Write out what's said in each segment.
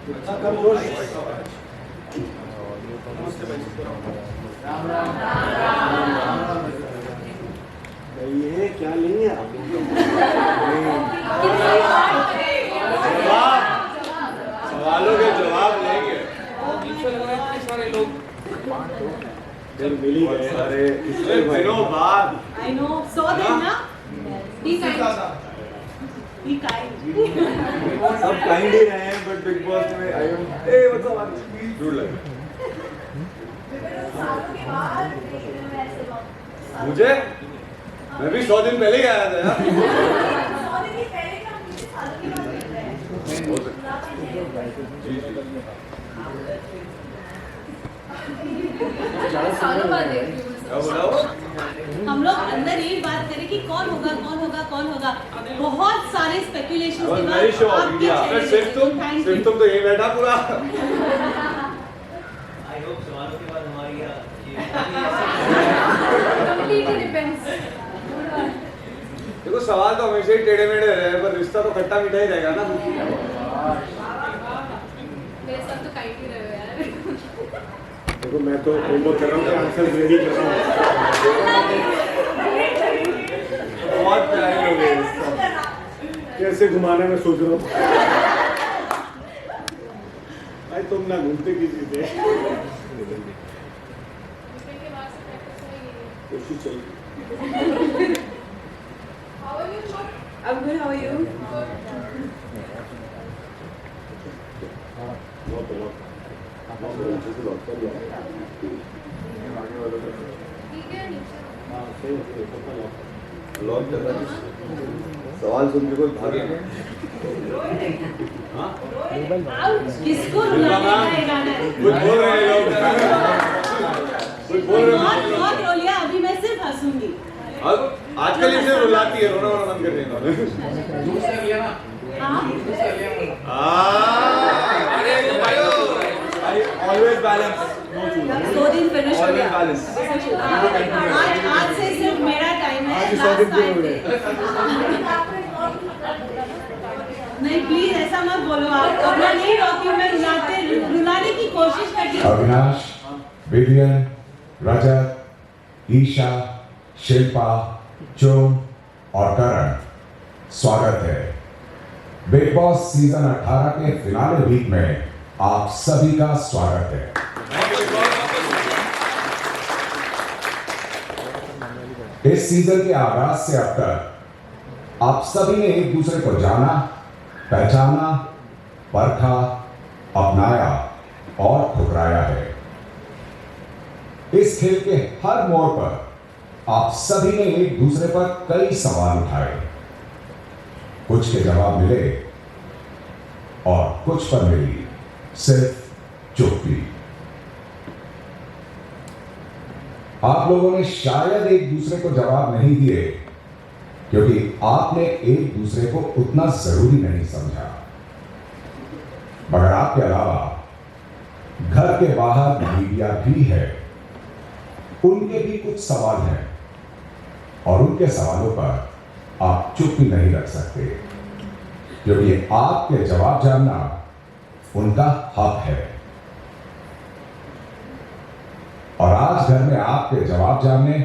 ये क्या लेंगे आप? सवालों के जवाब लेंगे। सारे लोग मिल ही गए सारे दिनों बाद। I know, 100 दिन ना? Be kind. Be kind. सब काइंड ही रहे हैं बट बिग बॉस में आई एम मतलब दूर लगे मुझे। मैं भी 100 दिन पहले ही आया था यार। क्या बोला वो? हम लोग अंदर यही बात करें कि कौन होगा कौन होगा कौन होगा। बहुत सारे स्पेकुलेशन के बाद नहीं शो आपके चेहरे सिर्फ तुम तो यही बैठा पूरा। आई होप सवालों के बाद हमारी देखो सवाल तो हमेशा ही टेढ़े मेढ़े रहे पर रिश्ता तो खट्टा मीठा ही रहेगा ना। मेरे साथ तो काइंड ही रहे हो यार। देखो मैं तो होमवर्क कर रहा हूँ, आंसर रेडी कर रहा हूँ। बहुत प्यारे लोग हैं रिश्ता। कैसे घुमाना मैं सोच रहा हूँ। भाई तुम ना घूमते किसी से। कोशिश चल। I'm good, how are you? सवाल सुन के कोई भागे ना। किसको रुलाने का इरादा है? कुछ बोल रहे हैं लोग। कुछ बोल रहे हैं। बहुत रो लिया, अभी मैं सिर्फ हंसूंगी। अब आजकल इसे रुलाती है, रोना रोना बंद कर देना। Always balance. 100 दिन फिनिश हो Always गया। balance. आज से सिर्फ मेरा टाइम है। आज 100 दिन पूरे हो गए। नहीं प्लीज ऐसा मत बोलो आप। कपड़ा नहीं रोकी हूँ मैं, रुलाने की कोशिश करती हूँ। अविनाश, विवियन, रजत, ईशा, शिल्पा, चुम और करण, स्वागत है बिग बॉस सीजन 18 के फिनाले वीक में। आप सभी का स्वागत है। इस सीजन के आगाज से अब तक आप सभी ने एक दूसरे को जाना, पहचाना, परखा, अपनाया और ठुकराया है। इस खेल के हर मोड़ पर आप सभी ने एक दूसरे पर कई सवाल उठाए। कुछ के जवाब मिले और कुछ पर मिली सिर्फ चुप्पी। आप लोगों ने शायद एक दूसरे को जवाब नहीं दिए क्योंकि आपने एक दूसरे को उतना जरूरी नहीं समझा। मगर आपके अलावा घर के बाहर मीडिया भी है, उनके भी कुछ सवाल हैं और उनके सवालों पर आप चुप्पी नहीं रख सकते क्योंकि आपके जवाब जानना उनका हक है। और आज घर में आपके जवाब जानने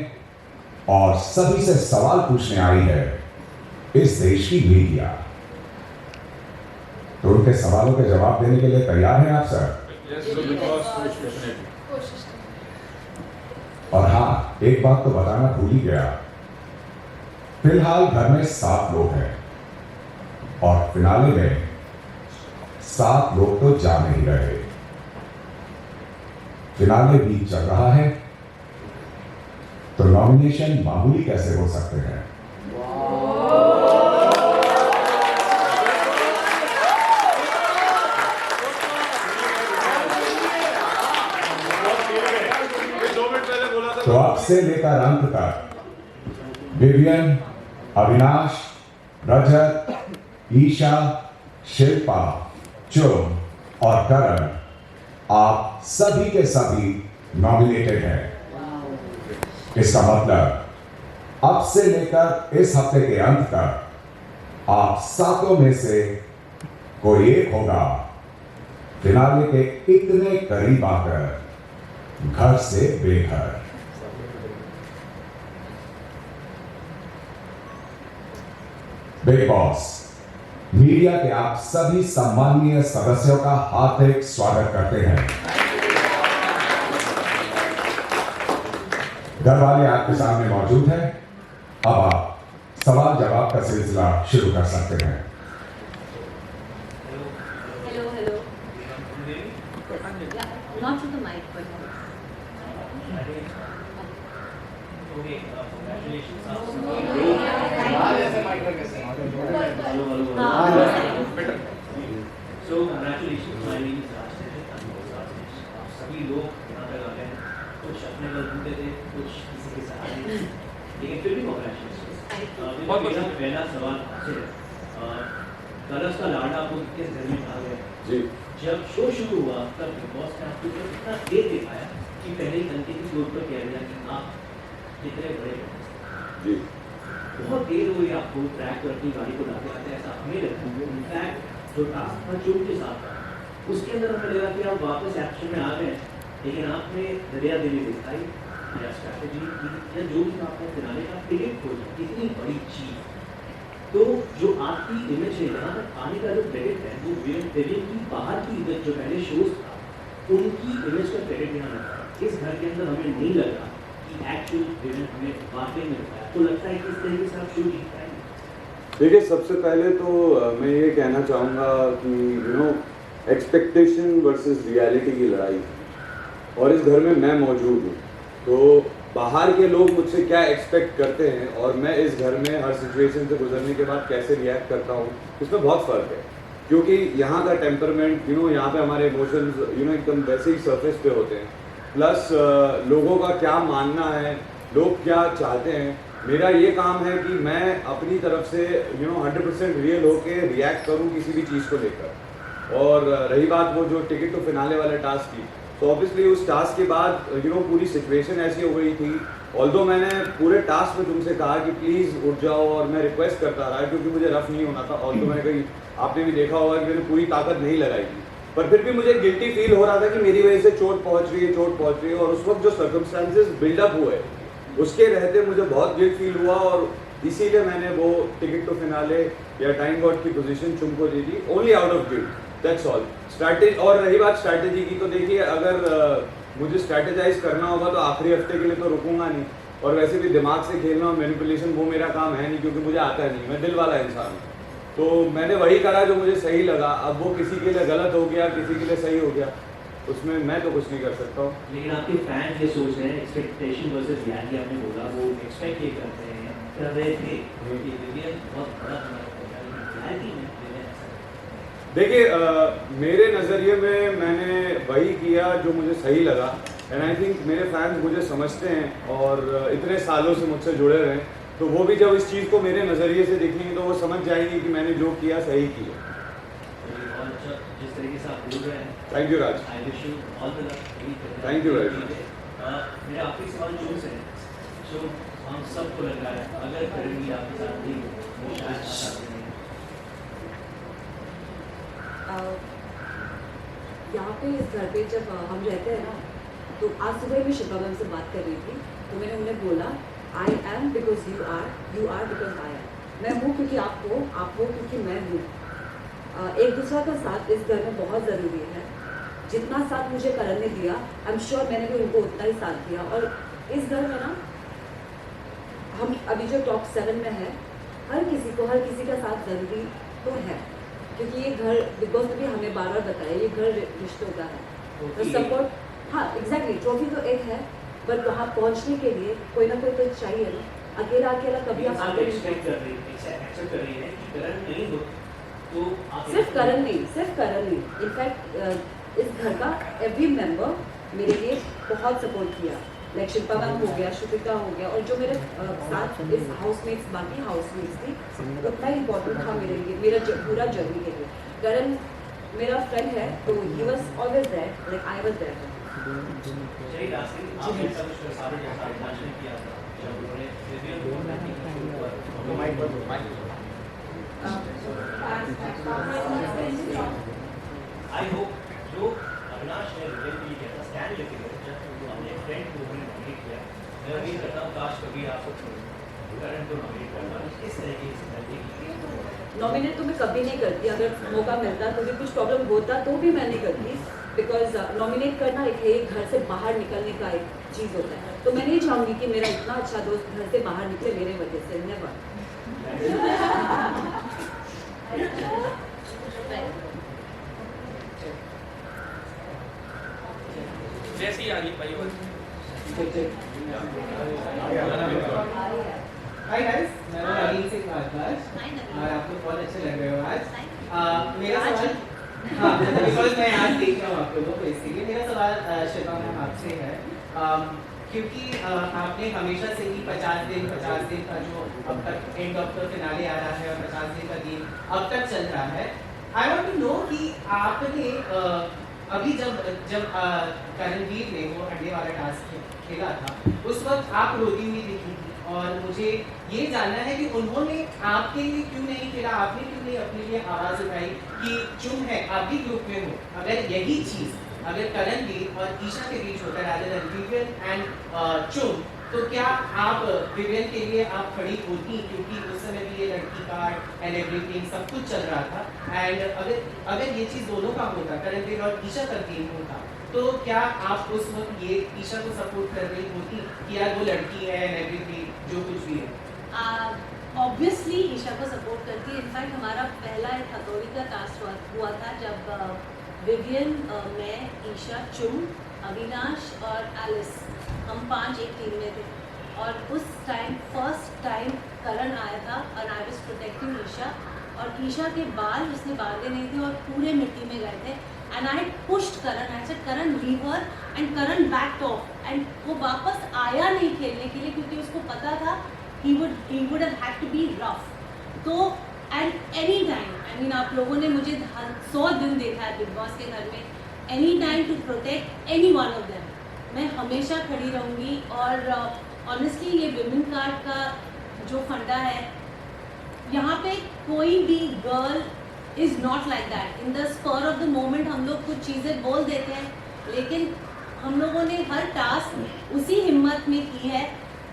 और सभी से सवाल पूछने आई है इस देश की मीडिया। तो उनके सवालों के जवाब देने के लिए तैयार हैं आप सर? और हाँ, एक बात तो बताना भूल ही गया। फिलहाल घर में 7 लोग हैं और फिनाले में 7 लोग तो जा नहीं रहे। फिनाले भी चल रहा है तो नॉमिनेशन मामूली कैसे हो सकते हैं? तो अब से लेकर अंत तक विवियन, अविनाश, रजत, ईशा, शिल्पा, चुम और करण, आप सभी के सभी नॉमिनेटेड हैं। इसका मतलब अब से लेकर इस हफ्ते के अंत तक आप 7 में से कोई एक होगा फिनाले के इतने करीब आकर घर से बेघर। बिग बॉस मीडिया के आप सभी सम्माननीय सदस्यों का हार्दिक स्वागत करते हैं। घर वाले आपके सामने मौजूद हैं। अब आप सवाल जवाब का सिलसिला शुरू कर सकते हैं। Hello, hello. Yeah, not to the mic, but Okay, congratulations. So congratulations, my name is Raj Tejit, I'm the host. आप सभी लोग यहाँ तक आ गए हैं, कुछ अपने बल ढूंढते थे, कुछ किसी के सहारे, लेकिन फिर भी congratulations। मेरा पहला सवाल आपसे है, कलर्स का लाडा आपको किस घर में आ गया? जी जब शो शुरू हुआ तब बिग बॉस ने आपको इतना देर दिखाया कि पहले ही घंटे की फ्लोर पर कह दिया कि आप कितने बड़े हो। जी बहुत देर हुई आपको ट्रैक पर अपनी गाड़ी को लाते आते, ऐसा हमें लगा। इनफैक्ट जो टास्क था चुप के साथ था, उसके अंदर हमें लगा कि आप वापस एक्शन में आ गए, लेकिन आपने दरिया दिली दिखाई या स्ट्रैटेजी की या जो भी आपने फिनाले का टिकट खोजा, कितनी बड़ी चीज। तो जो आपकी इमेज है यहाँ तक आने का जो क्रेडिट है वो विलेन की बाहर की इमेज जो पहले शोज था उनकी इमेज का क्रेडिट यहाँ लगता है। इस घर के अंदर हमें नहीं लगा कि एक्चुअल विलेन हमें वाकई में लगता है, तो लगता है कि इस तरीके से आप शो जीत पाएंगे। देखिए, सबसे पहले तो मैं ये कहना चाहूँगा कि एक्सपेक्टेशन वर्सेस रियलिटी की लड़ाई, और इस घर में मैं मौजूद हूँ, तो बाहर के लोग मुझसे क्या एक्सपेक्ट करते हैं और मैं इस घर में हर सिचुएशन से गुजरने के बाद कैसे रिएक्ट करता हूँ, इसमें बहुत फ़र्क है। क्योंकि यहाँ का टेम्परमेंट यहाँ पे हमारे इमोशंस एकदम वैसे ही सरफेस पे होते हैं, प्लस लोगों का क्या मानना है, लोग क्या चाहते हैं। मेरा ये काम है कि मैं अपनी तरफ से 100% रियल होके रिएक्ट करूँ किसी भी चीज़ को लेकर। और रही बात वो जो टिकट टू फिनाले वाले टास्क की, तो ऑब्वियसली उस टास्क के बाद पूरी सिचुएशन ऐसी हो गई थी। ऑल्दो मैंने पूरे टास्क में तुमसे कहा कि प्लीज़ उठ जाओ, और मैं रिक्वेस्ट करता रहा क्योंकि मुझे रफ नहीं होना था। ऑल्दो मैंने कही, आपने भी देखा होगा कि मैंने पूरी ताकत नहीं लगाई थी, पर फिर भी मुझे गिल्टी फील हो रहा था कि मेरी वजह से चोट पहुंच रही है। और उस वक्त जो सर्कमस्टांसेस बिल्डअप हुए उसके रहते मुझे बहुत गिल्ट फील हुआ, और इसीलिए मैंने वो टिकट टू फिनाले या टाइम गॉड की पोजीशन चुम को दी थी, only out of guilt, that's all. Strategy, और रही बात स्ट्रैटेजी की, तो देखिए अगर मुझे स्ट्रैटेजाइज करना होगा तो आखिरी हफ्ते के लिए तो रुकूंगा नहीं, और वैसे भी दिमाग से खेलना और मैनिपुलेशन वो मेरा काम है नहीं, क्योंकि मुझे आता नहीं, मैं दिल वाला इंसान हूँ। तो मैंने वही करा जो मुझे सही लगा। अब वो किसी के लिए गलत हो गया, किसी के लिए सही हो गया, उसमें मैं तो कुछ नहीं कर सकता हूँ। लेकिन आपके फैंस ये सोच रहे हैं, एक्सपेक्टेशन वर्सेस रियलिटी आपने बोला, वो एक्सपेक्ट ये करते हैं, कर रहे थे कि विलियन बहुत बड़ा रियलिटी में देखिए, मेरे नज़रिए में मैंने वही किया जो मुझे सही लगा, एंड आई थिंक मेरे फैंस मुझे समझते हैं और इतने सालों से मुझसे जुड़े रहे हैं, तो वो भी जब इस चीज़ को मेरे नज़रिए से देखेंगे तो वो समझ जाएंगे कि मैंने जो किया सही किया। और जिस तरीके से आप बोल रहे हैं, thank you Raj. I wish you all the luck. Thank you, Raj. मेरा आखिरी सवाल जो से जो हम सबको लग रहा है, अगर करेंगी आपके साथ नहीं वो शायद आ सकते नहीं। यहाँ पे इस घर पे जब हम रहते हैं ना, तो आज सुबह मैं शिल्पा मैम से बात कर रही थी, तो मैंने उन्हें बोला I am because you are because I am. मैं हूँ क्योंकि आप हो क्योंकि मैं हूँ। एक दूसरे का साथ इस घर में बहुत ज़रूरी है। जितना साथ मुझे करण ने दिया, आई एम श्योर मैंने भी उनको उतना ही साथ दिया। और इस घर में ना, हम अभी जो टॉप 7 में है, हर किसी का साथ ज़रूरी तो है, क्योंकि ये घर बिग बॉस ने भी हमें बार बार बताया, ये घर रिश्तों का है। तो सपोर्ट, हाँ एग्जैक्टली, ट्रॉफी तो एक है, बट वहाँ पहुँचने के लिए कोई ना कोई तो चाहिए ना। अकेला कभी आप आगे नहीं एक्सपेक्ट कर रही है कि करण नहीं हो, तो आप सिर्फ करण नहीं, इनफैक्ट इस घर का एवरी मेंबर मेरे लिए बहुत सपोर्ट किया। लाइक शिल्पा मैम हो गया, श्रुतिका हो गया, और जो मेरे साथ इस हाउसमेट्स, बाकी हाउसमेट्स थी, उतना ही इम्पोर्टेंट था मेरे लिए, मेरा पूरा जर्नी के लिए। करण मेरा फ्रेंड है, तो he was always there, like I was there. सही रास्ते आपने सब कुछ सारे जांचने किया था जब उन्होंने रिव्यू बोलना नहीं माइक पर आई होप जो करण को नॉमिनेट करना किस तरह की नॉमिनेट तो मैं कभी नहीं करती, अगर मौका मिलता तो भी कुछ प्रॉब्लम होता तो भी मैं नहीं करती, बिकॉज नॉमिनेट करना एक घर से बाहर निकलने का एक चीज़ होता है। तो मैं नहीं चाहूँगी कि मेरा इतना अच्छा दोस्त घर से बाहर निकले मेरे वजह से, नेवर। जैसी आ गई भाई हाय गाइस, मैं नवीन सिंह भारद्वाज और आप लोग बहुत अच्छे लग रहे हो आज। मेरा सवाल, हाँ, बिकॉज मैं आज देख रहा हूँ आप लोगों को, इसीलिए मेरा सवाल शिल्पा मैम आपसे है, क्योंकि आपने हमेशा से ही 50 दिन का जो अब तक एंड ऑफ द फिनाले आ रहा है और 50 दिन का गेम अब तक चल रहा है। आई वांट टू नो कि आपने अभी जब करणवीर ने वो अंडे वाला टास्क खेला था, उस वक्त आप रोती हुई दिखी थी, और मुझे ये जानना है कि उन्होंने आपके लिए क्यों नहीं खेला, आपने क्यों नहीं अपने लिए आवाज़ उठाई कि चुम है, आप भी ग्रुप में हो। अगर यही चीज़ अगर करणवीर और ईशा के बीच होता है, rather than विवियन एंड चुम, तो क्या आप विवियन के लिए आप खड़ी होती, क्योंकि उस समय भी ये लड़की कार्ड एंड एवरीथिंग सब कुछ चल रहा था, एंड अगर ये चीज़ दोनों का होता, करणवीर और ईशा का गेम होता, तो क्या आप उस वक्त ये ईशा को सपोर्ट कर रही होती कि यार वो लड़की है एंड एवरीथिंग जो कुछ भी है? ऑब्वियसली ईशा को सपोर्ट करती है। इनफैक्ट हमारा पहला एक हथौड़ी का टास्क हुआ था जब विवियन, मैं, ईशा, चुम, अविनाश और एलिस, हम 5 एक टीम में थे, और उस टाइम फर्स्ट टाइम करण आया था और आई वाज प्रोटेक्टिंग ईशा, और ईशा के बाल उसने बांधे नहीं थे और पूरे मिट्टी में गए थे, and I pushed Karan, I said Karan leave her, and Karan backed of, and वो वापस आया नहीं खेलने के लिए क्योंकि उसको पता था he would have had to be rough. तो and any time, I mean आप लोगों ने मुझे 100 दिन देखा है बिग बॉस के घर में, any time to protect any one of them, मैं हमेशा खड़ी रहूँगी। और ऑनेस्टली ये विमेन कार्ड का जो फंडा है, यहाँ पे कोई भी girl is not like that. In the spur of the moment हम लोग कुछ चीज़ें बोल देते हैं, लेकिन हम लोगों ने हर टास्क उसी हिम्मत में की है,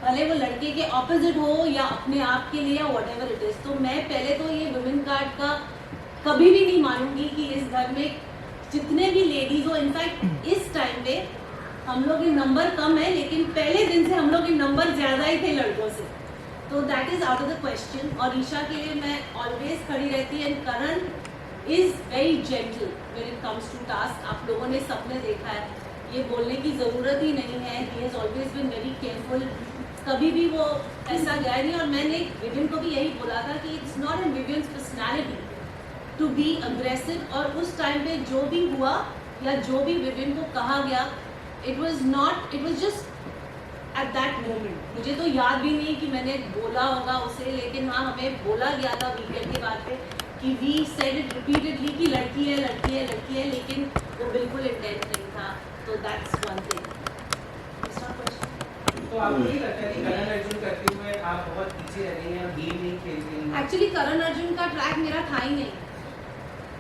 भले वो लड़के के ऑपोजिट हो या अपने आप के लिए या व्हाटएवर इट इज़। तो मैं पहले तो ये वुमेन कार्ड का कभी भी नहीं मानूंगी कि इस घर में जितने भी लेडीज हो, इनफैक्ट इस टाइम पे हम लोग के नंबर कम है, लेकिन पहले दिन से हम लोग के नंबर ज़्यादा ही थे लड़कों से, तो that is out of the question. और ईशा के लिए मैं ऑलवेज खड़ी रहती, and Karan is very gentle when it comes to task. आप लोगों ने सबने देखा है, ये बोलने की ज़रूरत ही नहीं है, he has always been very careful, कभी भी वो ऐसा गया नहीं। और मैंने विवियन को भी यही बोला था कि it's not in Vivian's personality to be aggressive, और उस टाइम पे जो भी हुआ या जो भी विवियन को कहा गया, it was just at that moment. मुझे तो याद भी नहीं कि मैंने बोला होगा उसे, लेकिन हाँ, हमें बोला गया था वीकेंड के बाद पे कि वी सेड इट रिपीटेडली कि लड़की है लड़की है लड़की है, लेकिन वो बिल्कुल इंटेंट नहीं था। तो दैट्स वन थिंग। तो आपको नहीं लगता कि करण अर्जुन करते हुए आप बहुत पीछे रह रही हैं और गेम नहीं खेल रही हैं? एक्चुअली करण अर्जुन का ट्रैक मेरा था ही नहीं।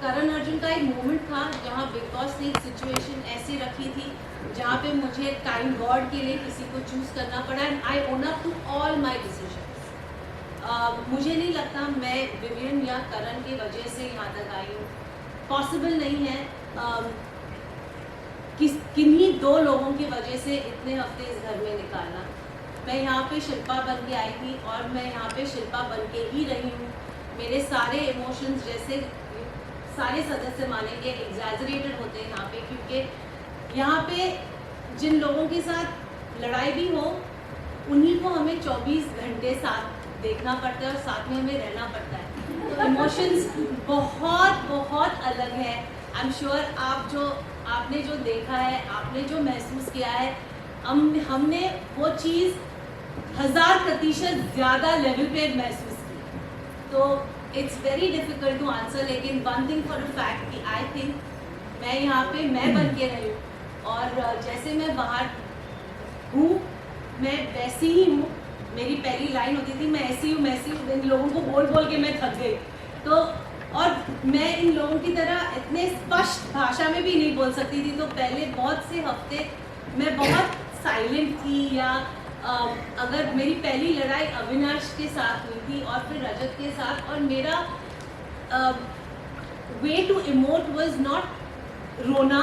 करण अर्जुन का एक मोमेंट था जहाँ बिग बॉस ने एक सिचुएशन ऐसे रखी थी जहाँ पे मुझे टाइम गॉड के लिए किसी को चूज़ करना पड़ा, and I own up to all my decisions. मुझे नहीं लगता मैं विवियन या करण की वजह से यहाँ तक आई हूँ, पॉसिबल नहीं है। किन्हीं 2 लोगों की वजह से इतने हफ्ते इस घर में निकालना। मैं यहाँ पे शिल्पा बन के आई थी और मैं यहाँ पे शिल्पा बन के ही रही हूँ। मेरे सारे इमोशंस, जैसे सारे सदस्य मानेंगे, एग्जैजरेटेड होते हैं यहाँ पे, क्योंकि यहाँ पे जिन लोगों के साथ लड़ाई भी हो, उन्हीं को हमें 24 घंटे साथ देखना पड़ता है और साथ में हमें रहना पड़ता है। तो इमोशंस बहुत बहुत अलग है। आई एम श्योर आपने जो देखा है, आपने जो महसूस किया है, हमने वो चीज़ 1000% ज़्यादा लेवल पे महसूस की। तो it's very difficult to answer, लेकिन one thing for a fact कि आई थिंक मैं यहाँ पे मैं बन के रही हूँ, और जैसे मैं बाहर हूँ मैं वैसी ही हूँ। मेरी पहली लाइन होती थी, मैं ऐसी हूँ, इन लोगों को बोल बोल के मैं थक गई। तो और मैं इन लोगों की तरह इतने स्पष्ट भाषा में भी नहीं बोल सकती थी। तो पहले बहुत से हफ्ते मैं बहुत साइलेंट थी, या अगर मेरी पहली लड़ाई अविनाश के साथ हुई थी और फिर रजत के साथ, और मेरा way to emote was not रोना,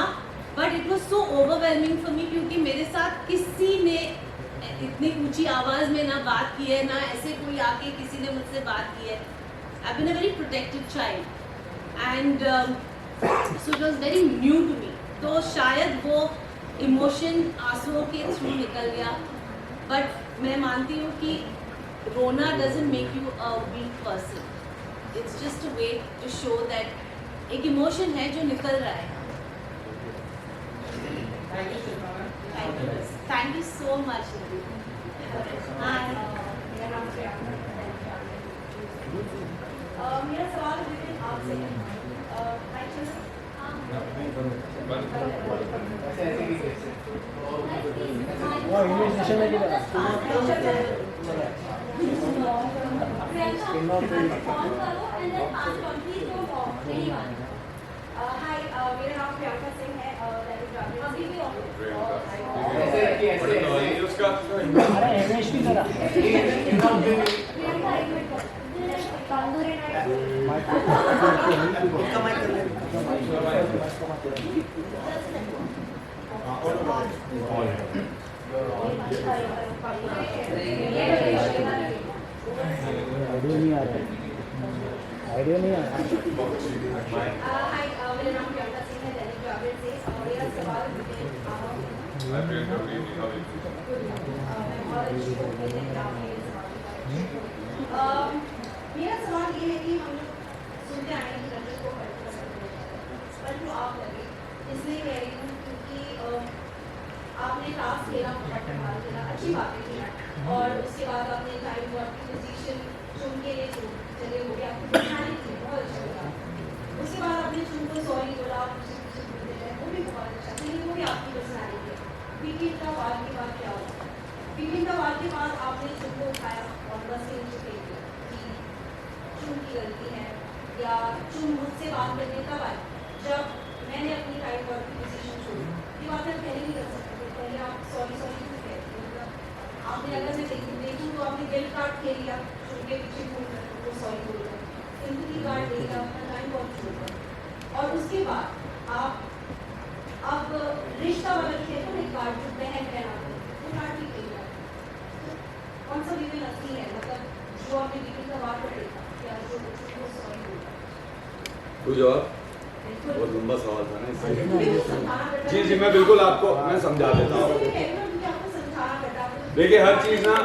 but it was so overwhelming for me, क्योंकि मेरे साथ किसी ने इतनी ऊंची आवाज़ में ना बात की है, ना ऐसे कोई आके किसी ने मुझसे बात की है. I been a very protective child and so it was very new to me. तो शायद वो इमोशन आंसुओं के थ्रू निकल गया. बट मैं मानती हूँ कि रोना doesn't make you a weak person. It's just a way to show that एक इमोशन है जो निकल रहा है. Thank you Shilpa ma'am. Thank you so much. मेरा सवाल विपिन आपसे है. ऐसे ऐसे ही कैसे मेरा नाम प्रियंका सिंह है. अभी भी ऐसे रखिए ऐसे ऐसे उसका आइडिया नहीं आ रहा. मेरा नाम प्रियंका सिंह है, दैनिक जागरण से. और मेरा सवाल मेरा सवाल ये है कि हम लोग सुनते आए हैं कि रजत को पर जो आप लगे, इसलिए कह रही हूँ क्योंकि आपने टास्क खेला, अच्छी बातें की, और उसके बाद आपने टाइम वर्क की पोजीशन चुन के लिए चले हो गया, आपको पर्सनालिटी थी बहुत अच्छा लगा. उसके बाद आपने चुन को सॉरी बोला, आप मुझे कुछ बोलते रहे, वो भी बहुत अच्छा, लेकिन वो भी आपकी पर्सनालिटी है. वीकेंड का वार के बाद क्या हुआ? वीकेंड का वार के बाद आपने चुन को उठाया और बस के नीचे फेंक दिया कि चुन की गलती है, या चुन मुझसे बात करने कब आए? जब मैंने अपनी टाइम वर्क की पोजीशन छोड़ी. ये बात आप पहले नहीं कर सकते थे. पहले आप सॉरी सॉरी क्यों कहते? मतलब आपने अगर मैं देखूँ तो आपने दिल कार्ड खेल लिया, चुन के पीछे घूम कर वो सॉरी बोल रहे, सिंपथी कार्ड ले लिया, अपना टाइम वर्क छोड़ दिया, और उसके बाद आप अब रिश्ता वाला खेलो एक कार्ड जो बहन बहना वो कार्ड भी खेल रहा है. कौन सा विपिन असली है? मतलब जो आपने विपिन का वार पर देखा, या जो सॉरी बोल रहा है? कोई जवाब? बहुत लंबा सवाल था ना इसलिए. जी जी जी मैं बिल्कुल आपको मैं समझा देता हूँ. देखिए हर चीज़ ना,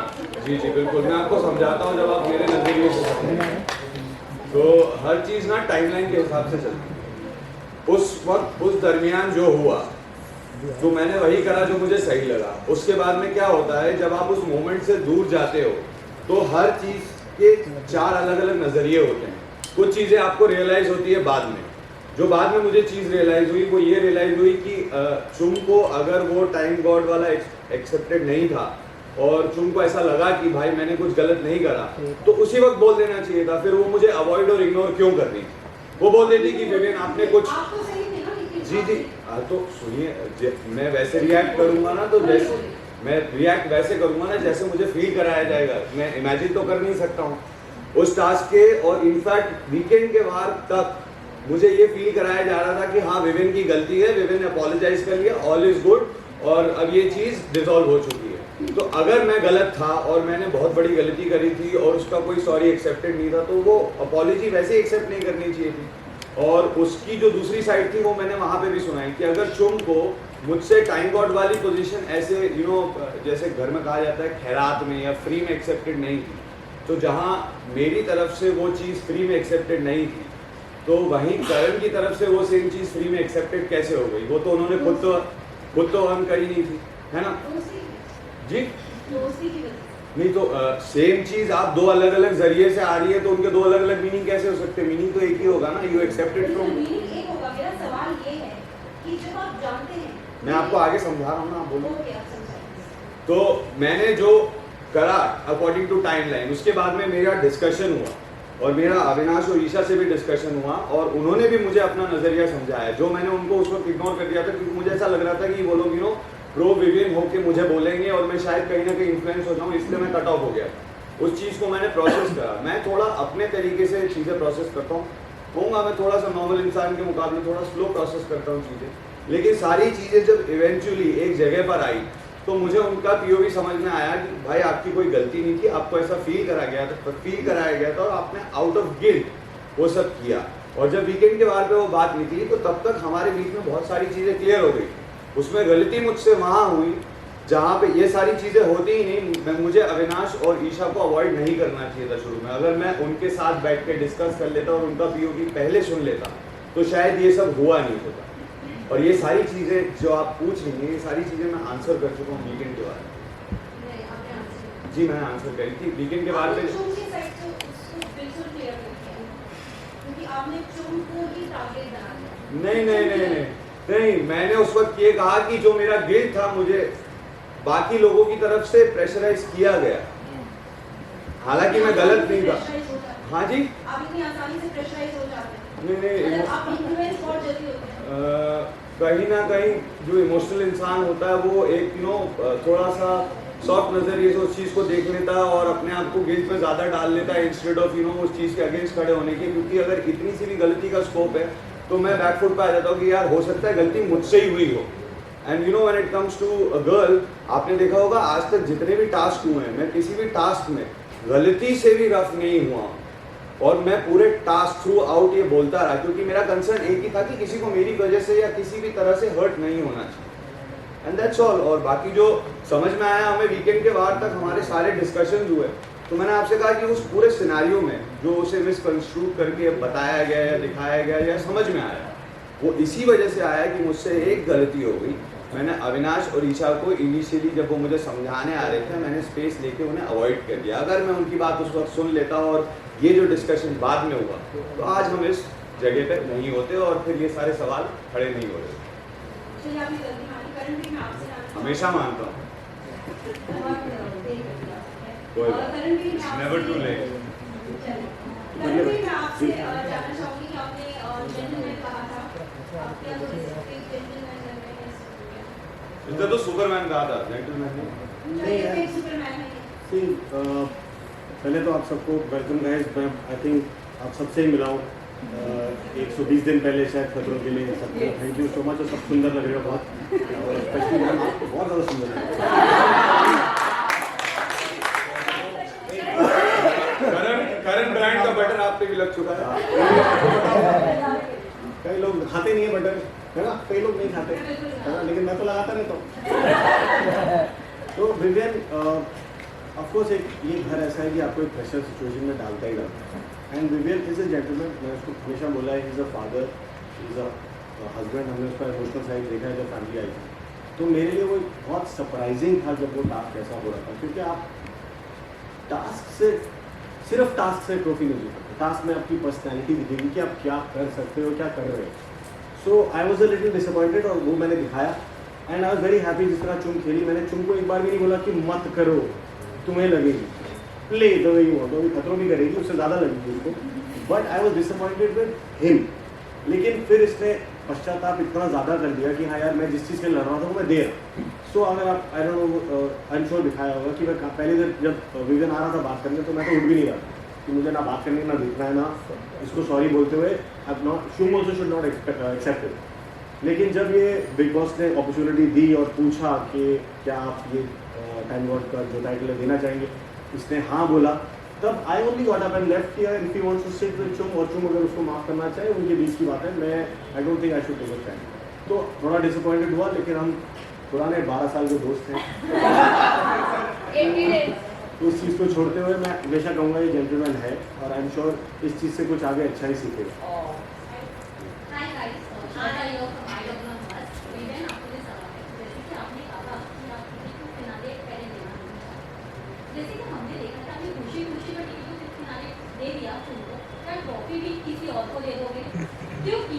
जी जी बिल्कुल मैं आपको समझाता हूँ जब आप मेरे नज़रिए से समझें. तो हर चीज़ ना टाइमलाइन के हिसाब से चलती है. उस वक्त उस दरमियान जो हुआ तो मैंने वही करा जो मुझे सही लगा. उसके बाद में क्या होता है, जब आप उस मोमेंट से दूर जाते हो तो हर चीज़ के 4 अलग अलग नज़रिए होते हैं. कुछ चीज़ें आपको रियलाइज़ होती है बाद में. जो बाद में मुझे चीज़ रियलाइज़ हुई वो ये रियलाइज़ हुई कि चुम को अगर वो टाइम गॉड वाला एक्सेप्टेड नहीं था और चुम को ऐसा लगा कि भाई मैंने कुछ गलत नहीं करा, तो उसी वक्त बोल देना चाहिए था. फिर वो मुझे अवॉइड और इग्नोर क्यों कर रही थी? वो बोल देती कि विवेन आपने कुछ. जी जी तो सुनिए, मैं वैसे रिएक्ट करूंगा ना, तो जैसे मैं रिएक्ट वैसे करूंगा ना जैसे मुझे फील कराया जाएगा. मैं इमेजिन तो कर नहीं सकता हूँ उस टास्क के. और इनफैक्ट वीकेंड के वार तक मुझे ये फील कराया जा रहा था कि हाँ विवेन की गलती है, विवेन ने अपोलोजाइज कर लिया, ऑल इज गुड, और अब ये चीज़ डिसॉल्व हो चुकी है. तो अगर मैं गलत था और मैंने बहुत बड़ी गलती करी थी और उसका कोई सॉरी एक्सेप्टेड नहीं था, तो वो अपॉलॉजी वैसे ही एक्सेप्ट नहीं करनी चाहिए थी. और उसकी जो दूसरी साइड थी वो मैंने वहाँ पे भी सुनाई कि अगर चुम को मुझसे टाइम गॉड वाली पोजीशन ऐसे जैसे घर में कहा जाता है खैरात में या फ्री में एक्सेप्टेड नहीं थी, तो जहाँ मेरी तरफ से वो चीज़ फ्री में एक्सेप्टेड नहीं थी, तो वहीं करण की तरफ से वो सेम चीज़ फ्री में एक्सेप्टेड कैसे हो गई? वो तो उन्होंने खुद तो अर्न करी नहीं थी, है ना जी? नहीं तो सेम चीज़ आप 2 अलग अलग जरिए से आ रही है तो उनके 2 अलग अलग मीनिंग कैसे हो सकते हैं? मीनिंग तो एक ही होगा ना. You accepted from. मीनिंग एक होगा. मेरा सवाल ये है कि जब आप जानते हैं, मैं आपको आगे समझा रहा हूँ ना, आप बोलो. ओके आप समझाइए. तो मैंने जो करा अकॉर्डिंग टू टाइमलाइन, उसके बाद में मेरा डिस्कशन हुआ और मेरा अविनाश और ईशा से भी डिस्कशन हुआ और उन्होंने भी मुझे अपना नज़रिया समझाया, जो मैंने उनको उस वक्त इग्नोर कर दिया था क्योंकि मुझे ऐसा लग रहा था कि वो लोग प्रो विवियन होके मुझे बोलेंगे और मैं शायद कहीं ना कहीं इन्फ्लुएंस हो जाऊँ, इसलिए मैं कट ऑफ हो गया। उस चीज़ को मैंने प्रोसेस करा। मैं थोड़ा अपने तरीके से चीज़ें प्रोसेस करता हूँ, कहूँगा मैं थोड़ा सा नॉर्मल इंसान के मुकाबले थोड़ा स्लो प्रोसेस करता हूँ चीज़ें, लेकिन सारी चीज़ें जब इवेंचुअली एक जगह पर आई तो मुझे उनका पीओवी समझ में आया कि भाई आपकी कोई गलती नहीं थी, आपको ऐसा फील कराया गया था और आपने आउट ऑफ गिल्ट वो सब किया। और जब वीकेंड के बार पे वो बात निकली तो तब तक हमारे बीच में बहुत सारी चीज़ें क्लियर हो गई। उसमें गलती मुझसे वहाँ हुई जहाँ पे ये सारी चीज़ें होती ही नहीं। मुझे अविनाश और ईशा को अवॉइड नहीं करना चाहिए था शुरू में। अगर मैं उनके साथ बैठ के डिस्कस कर लेता और उनका पीओवी पहले सुन लेता तो शायद ये सब हुआ नहीं होता। और ये सारी चीज़ें जो आप पूछ रही हैं, ये सारी चीज़ें मैं आंसर कर चुका हूँ वीकेंड के बारे में। जी मैंने आंसर करी थी वीकेंड के बारे में। नहीं, मैंने उस वक्त ये कहा कि जो मेरा गिल्ट था मुझे बाकी लोगों की तरफ से प्रेशराइज किया गया, हालांकि मैं गलत नहीं था। हाँ जी, आप इतनी आसानी से प्रेशराइज हो जाते हैं। नहीं, आप इन्फ्लुएंस बहुत जल्दी होते हैं। कहीं ना कहीं जो इमोशनल इंसान होता है वो एक थोड़ा सा सॉफ्ट नजरिए से उस चीज़ को देख लेता है और अपने आप को गिल्ट में ज़्यादा डाल लेता है इंस्टेड ऑफ उस चीज़ के अगेंस्ट खड़े होने के। क्योंकि अगर इतनी सी भी गलती का स्कोप है तो मैं बैकफुट पे आ जाता हूँ कि यार हो सकता है गलती मुझसे ही हुई हो। And when it comes to a girl, आपने देखा होगा आज तक जितने भी टास्क हुए हैं, मैं किसी भी टास्क में गलती से भी रफ नहीं हुआ और मैं पूरे टास्क थ्रू आउट ये बोलता रहा, क्योंकि मेरा कंसर्न एक ही था कि किसी को मेरी वजह से या किसी भी तरह से हर्ट नहीं होना चाहिए। And that's all. और बाकी जो समझ में आया हमें वीकेंड के बाद तक हमारे सारे डिस्कशंस हुए, तो मैंने आपसे कहा कि उस पूरे सिनेरियो में जो उसे मिसकंस्ट्रू करके बताया गया या दिखाया गया या समझ में आया, वो इसी वजह से आया कि मुझसे एक गलती हो गई। मैंने अविनाश और ईशा को इनिशियली जब वो मुझे समझाने आ रहे थे, मैंने स्पेस लेके उन्हें अवॉइड कर दिया। अगर मैं उनकी बात उस वक्त सुन लेता और ये जो डिस्कशन बाद में हुआ तो आज हम इस जगह पे नहीं होते और फिर ये सारे सवाल खड़े नहीं होते। हमेशा मानता हूँ, नेवर टू लेट। इतना तो सुपरमैन कहा था, जेंटलमैन नहीं। पहले तो आप सबको वेलकम गाइस। मैं आई थिंक आप सबसे ही मिला हूँ 120 दिन पहले शायद खतरों के लिए। सबको थैंक यू सो मच। और सब सुंदर लग रहे हो बहुत, और स्पेशली आपको बहुत ज़्यादा सुंदर लग रहा है। करण ब्रांड का बटर आप पे भी लग चुका है। कई लोग खाते नहीं है बटर, है ना, कई लोग नहीं खाते, है ना, लेकिन मैं तो लगाता रहता हूँ। तो विवियन ऑफ कोर्स एक ये घर ऐसा है कि आपको एक प्रेशर सिचुएशन में डालता ही डालता है। And Vivian is a gentleman. मैं उसको हमेशा बोला है, is a father, is a husband. हमने उसका इमोशनल साइड देखा है जब फैमिली आई थी। तो मेरे लिए वो बहुत सरप्राइजिंग था जब वो टास्क ऐसा हो रहा था, क्योंकि आप टास्क से सिर्फ टास्क से ट्रॉफी नहीं जीत सकते। टास्क में आपकी पर्सनैलिटी दिखेगी कि आप क्या कर सकते हो, क्या कर रहे हो। So I was a little disappointed और वो मैंने दिखाया। And I was very happy. जिस तरह चुम खेली, मैंने चुम को एक बार भी नहीं बोला कि मत करो, तुम्हें लगेगी, play the way you want. तो अभी खतरों भी करेगी, उससे ज़्यादा लगेगी उसको। But I was disappointed with him. लेकिन फिर इसने पश्चाताप इतना ज़्यादा कर दिया कि हाँ यार, मैं जिस चीज़ के लड़ रहा था वो मैं दे रहा। सो अगर आप I don't know, I am sure दिखाया होगा कि मैं पहले जब विवियन आ रहा था बात करने, तो मैं तो उठ भी नहीं रहा था कि मुझे ना बात करनी, ना दिखना है, ना इसको सॉरी बोलते हुए अब not Chum also should not accept it. लेकिन जब ये बिग बॉस ने अपॉर्चुनिटी दी और पूछा कि क्या आप ये टाइम गॉड का जो टाइटल देना चाहेंगे, इसने हाँ बोला, तब I only got up and left किया। If you wants to sit with Chum, और चुम अगर उसको माफ़ करना चाहे, उनके बीच की बात है। मैं I don't think I should take it time. तो थोड़ा डिसअपॉइंटेड हुआ, लेकिन हम पुराने 12 साल के दोस्त हैं। तो इस चीज़ को छोड़ते हुए मैं हमेशा कहूँगा ये जेंटलमैन है, और आई एम श्योर इस चीज़ से कुछ आगे अच्छा ही सीखेगा। जैसे कि हमने देखा था, आपने खुशी में टिकट को किनारे दे दिया तुमको, क्या ट्रॉफी भी किसी और को दे दोगे? क्योंकि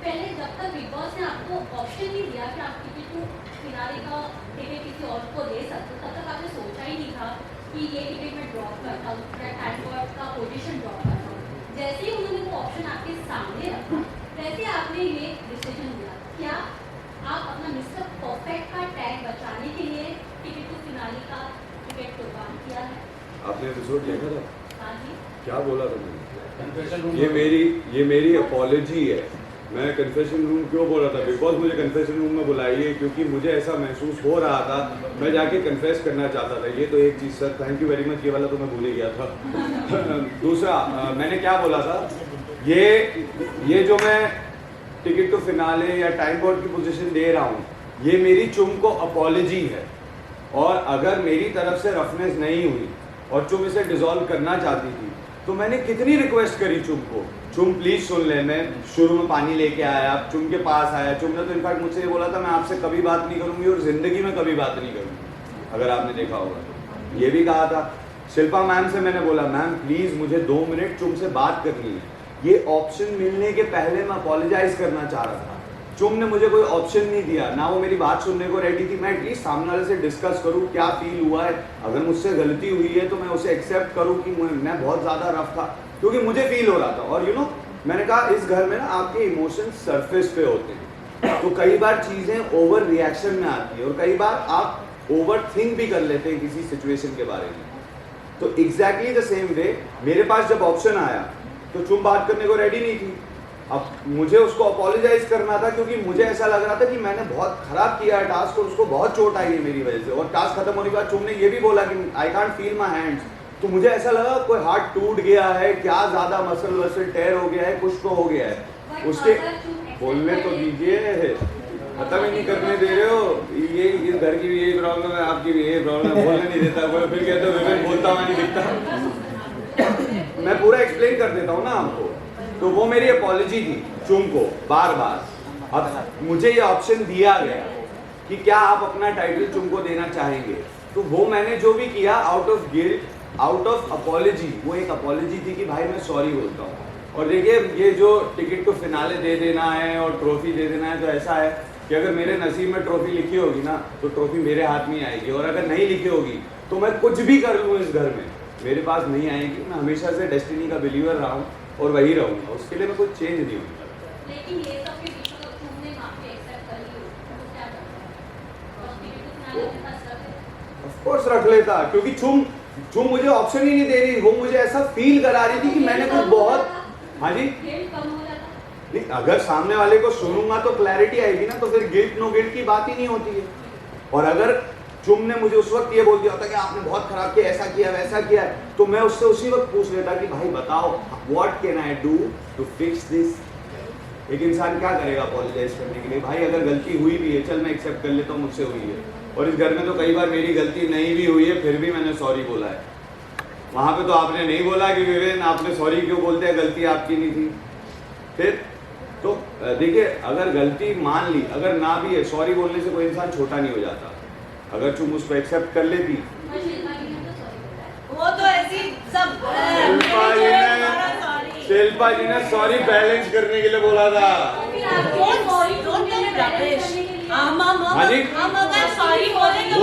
पहले जब तक बिग बॉस ने आपको ऑप्शन नहीं दिया कि आप टिकट को किनारे का टिकट किसी और को दे सकते, तब तक आपने सोचा ही नहीं था कि ये टिकट मैं ड्रॉप करता हूँ, मैं टाइम का पोजीशन ड्रॉप करता हूँ। जैसे ही उन्होंने वो ऑप्शन आपके सामने रखा, वैसे आपने ये डिसीजन लिया। क्या आप अपना मिस्टर परफेक्ट का टैग एपिसोड देखा था? हाँ जी। क्या बोला था मैंने? ये मेरी अपॉलॉजी है। मैं कन्फेशन रूम क्यों बोल रहा था? बिकॉज मुझे कन्फेशन रूम में बुलाइए, क्योंकि मुझे ऐसा महसूस हो रहा था, मैं जाके कन्फेस करना चाहता था। ये तो एक चीज़ sir, thank you very much, ये वाला तो मैं भूल ही गया था। दूसरा मैंने क्या बोला था, ये जो मैं टिकट टू फिनाले या टाइम बोर्ड की पोजीशन दे रहा हूँ, ये मेरी चुम को अपॉलॉजी है। और अगर मेरी तरफ से रफनेस नहीं हुई और चुम इसे डिसॉल्व करना चाहती थी, तो मैंने कितनी रिक्वेस्ट करी चुम को, चुम प्लीज सुन ले। मैं शुरू में पानी लेके आया, चुम के पास आया, चुम ने तो इनफैक्ट मुझसे ये बोला था मैं आपसे कभी बात नहीं करूंगी और जिंदगी में कभी बात नहीं करूंगी, अगर आपने देखा होगा तो। ये भी कहा था शिल्पा मैम से, मैंने बोला मैम प्लीज मुझे 2 मिनट चुम से बात करनी है। ये ऑप्शन मिलने के पहले मैं अपोलोजाइज करना चाह रहा था, चुम ने मुझे कोई ऑप्शन नहीं दिया, ना वो मेरी बात सुनने को रेडी थी। मैं एटलीस्ट सामने वाले से डिस्कस करूं क्या फील हुआ है, अगर मुझसे गलती हुई है तो मैं उसे एक्सेप्ट करूं कि मैं बहुत ज़्यादा रफ था, क्योंकि मुझे फील हो रहा था। और यू नो मैंने कहा इस घर में ना आपके इमोशंस सरफेस पे होते हैं, तो कई बार चीज़ें ओवर रिएक्शन में आती है और कई बार आप ओवर थिंक भी कर लेते हैं किसी सिचुएशन के बारे में। तो एग्जैक्टली द सेम वे मेरे पास जब ऑप्शन आया तो चुम बात करने को रेडी नहीं थी। अब मुझे उसको अपोलोजाइज करना था, क्योंकि मुझे ऐसा लग रहा था कि मैंने बहुत खराब किया है टास्क और उसको बहुत चोट आई है मेरी वजह से। और टास्क खत्म होने के बाद चुम ने ये भी बोला कि I can't feel my hands, तो मुझे ऐसा लगा कोई हाथ टूट गया है क्या, ज्यादा मसल वसल टेयर हो गया है, कुछ तो हो गया है। उसके बोलने तो दीजिए, खत्म ही नहीं करने दे रहे हो। ये इस घर की भी यही प्रॉब्लम है, आपकी भी यही प्रॉब्लम है, बोलने नहीं देता कोई, फिर कहते हो विवेक बोलता हुआ नहीं दिखता। मैं पूरा एक्सप्लेन कर देता हूँ ना आपको। तो वो मेरी अपॉलॉजी थी चुम को बार बार। अब मुझे ये ऑप्शन दिया गया कि क्या आप अपना टाइटल चुम को देना चाहेंगे, तो वो मैंने जो भी किया out of guilt, out of apology, वो एक अपॉलॉजी थी कि भाई मैं सॉरी बोलता हूँ। और देखिए ये जो टिकट टू फिनाले दे देना है और ट्रॉफी दे देना है, तो ऐसा है कि अगर मेरे नसीब में ट्रॉफी लिखी होगी ना तो ट्रॉफी मेरे हाथ में आएगी, और अगर नहीं लिखी होगी तो मैं कुछ भी कर लूँ इस घर में मेरे पास नहीं आएगी। मैं हमेशा से डेस्टिनी का बिलीवर रहा हूँ और वही रहूँगा, उसके लिए मैं कोई चेंज नहीं होगा। लेकिन ये सब के बीच में तुमने माफी एक्सेप्ट कर ली तो क्या करता? और टिकट टू फिनाले के पास रख ले। ऑफ कोर्स रख लेता, क्योंकि चुम मुझे ऑप्शन ही नहीं दे रही, वो मुझे ऐसा फील करा रही थी कि मैंने कुछ बहुत। हाँ जी, गिल्ट कम हो जाता। नहीं, अगर सामने वाले को सुनूंगा तो क्लैरिटी आएगी ना, तो फिर गिल्ट नो गिल्ट की बात ही नहीं होती है। और अगर चुम ने मुझे उस वक्त ये बोल दिया होता कि आपने बहुत खराब किया, ऐसा किया वैसा किया, तो मैं उससे उसी वक्त पूछ लेता कि भाई बताओ what can I do to fix this. एक इंसान क्या करेगा अपोलोजाइज करने के लिए? भाई अगर गलती हुई भी है, चल मैं एक्सेप्ट कर लेता हूँ मुझसे हुई है, और इस घर में तो कई बार मेरी गलती नहीं भी हुई है फिर भी मैंने सॉरी बोला है। वहां पे तो आपने नहीं बोला कि विवेक आपने सॉरी क्यों बोलते हैं, गलती आपकी नहीं थी। फिर तो देखिए अगर गलती मान ली, अगर ना भी है, सॉरी बोलने से कोई इंसान छोटा नहीं हो जाता। अगर तुम उसको एक्सेप्ट कर लेती, वो तो ऐसी सब शिल्पा जी ने सॉरी बैलेंस करने के लिए बोला था। हम अगर सॉरी बोलेंगे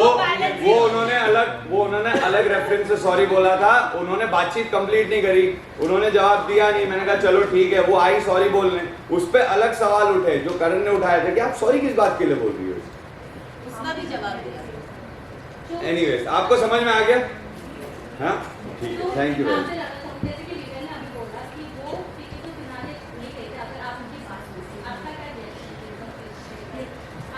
वो उन्होंने अलग रेफरेंस से सॉरी बोला था, उन्होंने बातचीत कंप्लीट नहीं करी, उन्होंने जवाब दिया नहीं। मैंने कहा चलो ठीक है, वो आई सॉरी बोलने, उस पर अलग सवाल उठे जो करण ने उठाया था कि आप सॉरी किस बात के लिए बोल रही हो, उसका भी जवाब दिया। एनीवेज आपको समझ में आ गया? हाँ ठीक है, थैंक यू वेरी मच। जैसे कि विवेक ने अभी बोला कि वो टिकट टू फिनाले नहीं कहते, अगर आप उनकी बात सुनते, आपका क्या रिएक्शन?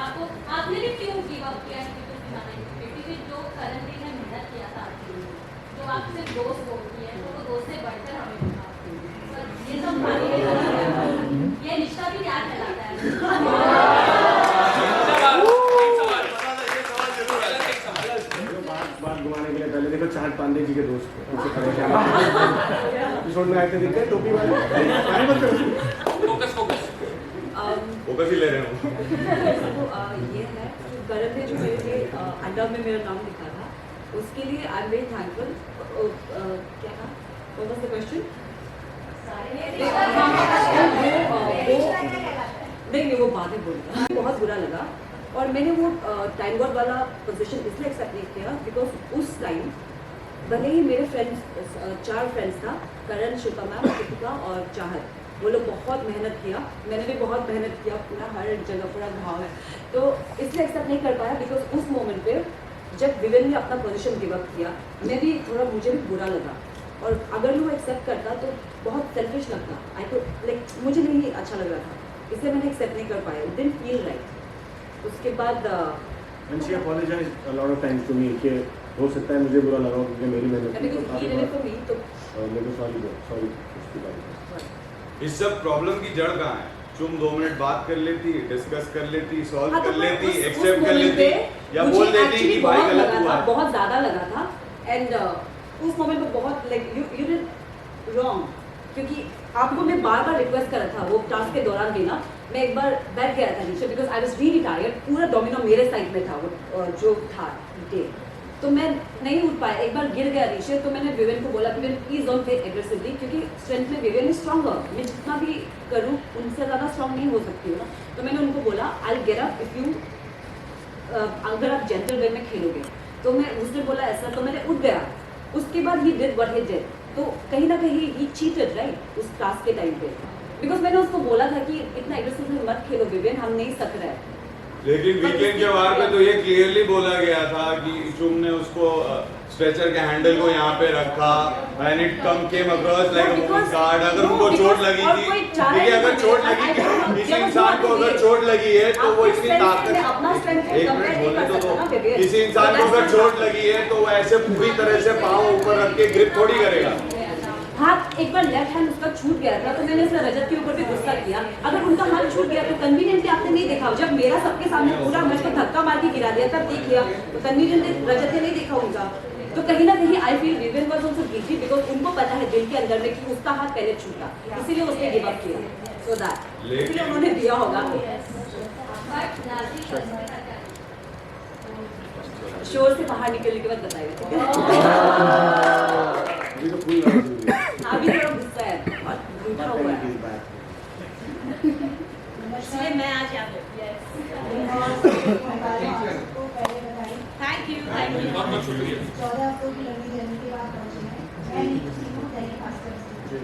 आपको आपने भी क्यों गिव अप किया टिकट टू फिनाले? क्योंकि जो करण ने मेहनत किया था आपके लिए, जो आप सिर्फ दोस्त बोलती है, तो वो दोस्त से बढ़कर हमें मिला। ये सब मानिए, ये रिश्ता भी क्या कहलाता है? बात घुमाने के लिए पहले देखो चार पांडे जी के दोस्त एपिसोड में आते दिखते हैं टोपी वाले। फोकस ही ले रहे हो। ये है करण ने जो मेरे लिए अंडर में मेरा नाम लिखा था, उसके लिए आई एम वेरी थैंकफुल। क्या था, व्हाट वाज द क्वेश्चन? नहीं वो बाद में बोलूँगा। बहुत बुरा लगा और मैंने वो टाइम वर्ड वाला पोजीशन इसलिए एक्सेप्ट नहीं किया बिकॉज उस टाइम भले ही मेरे फ्रेंड्स 4 फ्रेंड्स था, करण, शिल्पा मैम, कृतिका और चाहत, वो लोग बहुत मेहनत किया, मैंने भी बहुत मेहनत किया, पूरा हर जगह पूरा घाव है, तो इसलिए एक्सेप्ट नहीं कर पाया बिकॉज उस मोमेंट पे जब विवेन ने अपना पोजीशन गिव अप किया, मैं भी थोड़ा, मुझे भी बुरा लगा, और अगर वो एक्सेप्ट करता तो बहुत सेल्फिश लगता। आई को लाइक मुझे नहीं अच्छा लग रहा था, इसलिए मैंने एक्सेप्ट नहीं कर पाया, इट डिडंट फील राइट। उसके बाद And she apologized a lot of times to me कि हो सकता है मुझे बुरा लगा हो क्योंकि मेरी मेहनत की, तो काफी बार मेरे को सॉरी उसके बारे में। इस सब प्रॉब्लम की जड़ कहाँ है? तुम 2 मिनट बात कर लेती, डिस्कस कर लेती, सॉल्व हाँ, तो कर मैं लेती, उस एक्सेप्ट कर moment लेती, पे या मुझे बोल देती actually कि भाई बहुत गलत लगा हुआ था, है। बहुत ज़्यादा लगा था। एंड उस मोमेंट पे बहुत लाइक यू डिड रॉन्ग, क्योंकि आपको मैं बार बार रिक्वेस्ट करा था वो टास्क के दौरान भी ना। मैं एक बार बैठ गया था नीचे because I was really tired, पूरा डोमिनो मेरे साइड में था वो जो था डे, तो मैं नहीं उठ पाया, एक बार गिर गया नीचे। तो मैंने विवेन को बोला, Viven please don't play aggressively, क्योंकि स्ट्रेंथ में विवेन इज स्ट्रॉन्गर, मैं जितना भी करूँ उनसे ज़्यादा स्ट्रॉन्ग नहीं हो सकती हूँ ना। तो मैंने उनको बोला I will get up if you, अगर आप जेंटल वे में खेलोगे। तो मैं उसने बोला ऐसा, तो मैंने उठ गया। उसके बाद he did what he did, तो कहीं ना कहीं ही चीटेड राइट उस टास्क के टाइम पे, बिकॉज मैंने उसको बोला था कि इतना एग्रेसिवली मत खेलो विवेन, हम नहीं सक रहे हैं। लेकिन वीकेंड के वार पे तो ये क्लियरली बोला गया था कि चुम ने उसको स्ट्रेचर के हैंडल को यहाँ पे रखा, and it come came across like a moving card. अगर उनको चोट लगी थी, देखिए अगर चोट लगी, किसी इंसान को अगर चोट लगी है तो वो इतनी ताकत, एक मिनट बोलने तो किसी इंसान को अगर चोट लगी है तो वो ऐसे पूरी तरह से पाँव ऊपर रख के ग्रिप थोड़ी करेगा। हाथ एक बार लेफ्ट हैंड उसका छूट गया था, तो मैंने उसने रजत के ऊपर भी गुस्सा किया। अगर उनका हाथ छूट गया तो कन्वीनियंटली आपने नहीं देखा, जब मेरा सबके सामने पूरा मैच को धक्का मार के गिरा दिया तब देख लिया, तो कन्वीनियंटली रजत ने नहीं देखा उनका। तो कहीं ना कहीं I feel Viven was also guilty, because उनको पता है दिल के अंदर में कि उसका हाथ पहले छूटा, इसीलिए उसने गिव अप किया, सो दैट इसलिए उन्होंने दिया होगा। शोर से बाहर निकलने के बाद बताइए। अभी तो फुल लड़ाई हुई है। अभी थोड़ा गुस्सा है और झूठा हुआ है, इसलिए मैं आज यहाँ पे। Thank you, thank you. बहुत बहुत शुक्रिया। 14 अक्टूबर की लंबी जर्नी के बाद पहुंचे हैं। मैं नीतू सिंह हूं, दैनिक भास्कर से।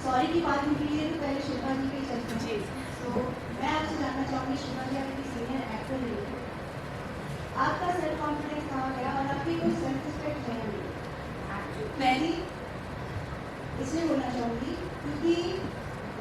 सॉरी की बात निकली है तो पहले शिल्पा जी की चर्चा। जी। तो मैं आपसे जानना चाहूंगी, शिल्पा जी आपकी सीनियर एक्टर रही है, आपका सेल्फ कॉन्फिडेंस कहाँ गया और आपकी कोई सेल्फ रिस्पेक्ट नहीं मिली? पहली इसलिए बोलना चाहूंगी क्योंकि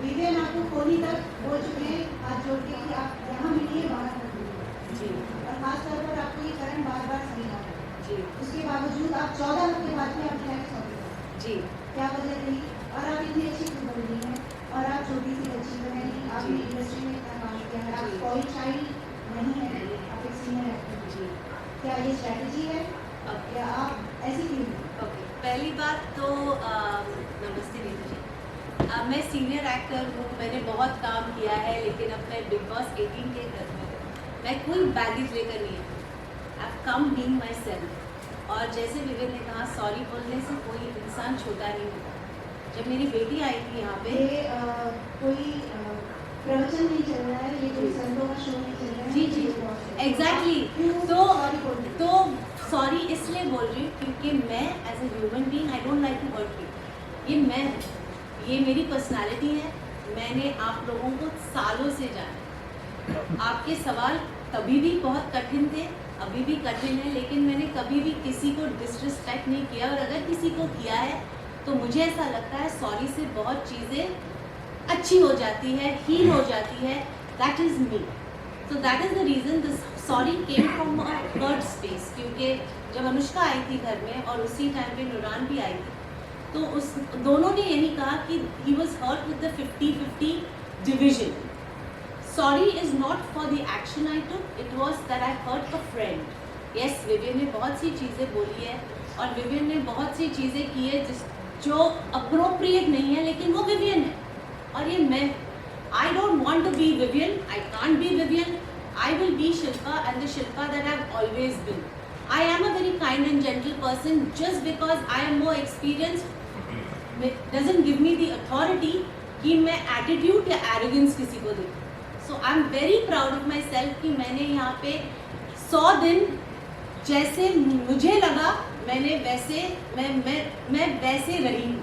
विवेन आपको खोली तक बोल चुके हैं हाथ जोड़ के कि आप यहाँ मिलिए, बाहर मत मिलिए जी और खासतौर पर आपको ये कारण बार बार समझा है। जी उसके बावजूद आप 14 लोग के बाद में अपने आप सौंपे। जी क्या वजह रही? और आप इतनी अच्छी क्यों बन रही हैं और आप छोटी सी बच्ची बने नहीं, आपने इंडस्ट्री में इतना काम किया है, आप कोई चाइल्ड नहीं है, आप एक सीनियर एक्टर। जी क्या ये स्ट्रैटेजी है या आप ऐसी क्यों हैं? ओके, पहली बात तो नमस्ते नीतू जी। मैं सीनियर एक्टर हूँ, मैंने बहुत काम किया है, लेकिन अब मैं बिग बॉस 18 के घर में हूँ। मैं कोई बैगेज लेकर नहीं आई, आई कम बीइंग माई सेल्फ। और जैसे विवेक ने कहा, सॉरी बोलने से कोई इंसान छोटा नहीं होता। जब मेरी बेटी आई थी यहाँ पे, ये कोई प्रवचन नहीं चल रहा है, ये कोई संतों का शो नहीं चल रहा है। जी जी एग्जैक्टली, तो सॉरी इसलिए बोल रही हूँ क्योंकि मैं as a human being I don't like to hurt you. ये मैं हूँ, ये मेरी पर्सनालिटी है। मैंने आप लोगों को सालों से जाना। आपके सवाल तभी भी बहुत कठिन थे, अभी भी कठिन है, लेकिन मैंने कभी भी किसी को डिसरिस्पेक्ट नहीं किया। और अगर किसी को किया है तो मुझे ऐसा लगता है सॉरी से बहुत चीज़ें अच्छी हो जाती है, हील हो जाती है। That is me. So that is the reason this sorry came from a hurt space, क्योंकि जब अनुष्का आई थी घर में और उसी टाइम पे नुरान भी आई थी, तो उस दोनों ने यही कहा कि he was hurt with the 50-50 division. Sorry is not for the action I took, it was that I hurt a friend. Yes, Viven ने बहुत सी चीज़ें बोली है और विवेन ने बहुत सी चीज़ें की है जो अप्रोप्रिएट नहीं है, लेकिन वो विवेन है और ये मैं। I don't want to be Vivian. I can't be Vivian. I will be Shilpa, and the Shilpa that I've always been. I am a very kind and gentle person. Just because I am more experienced doesn't give me the authority कि मैं attitude या arrogance किसी को दूँ. So I'm very proud of myself कि मैंने यहाँ पे 100 दिन जैसे मुझे लगा मैंने वैसे मैं वैसे रही हूँ।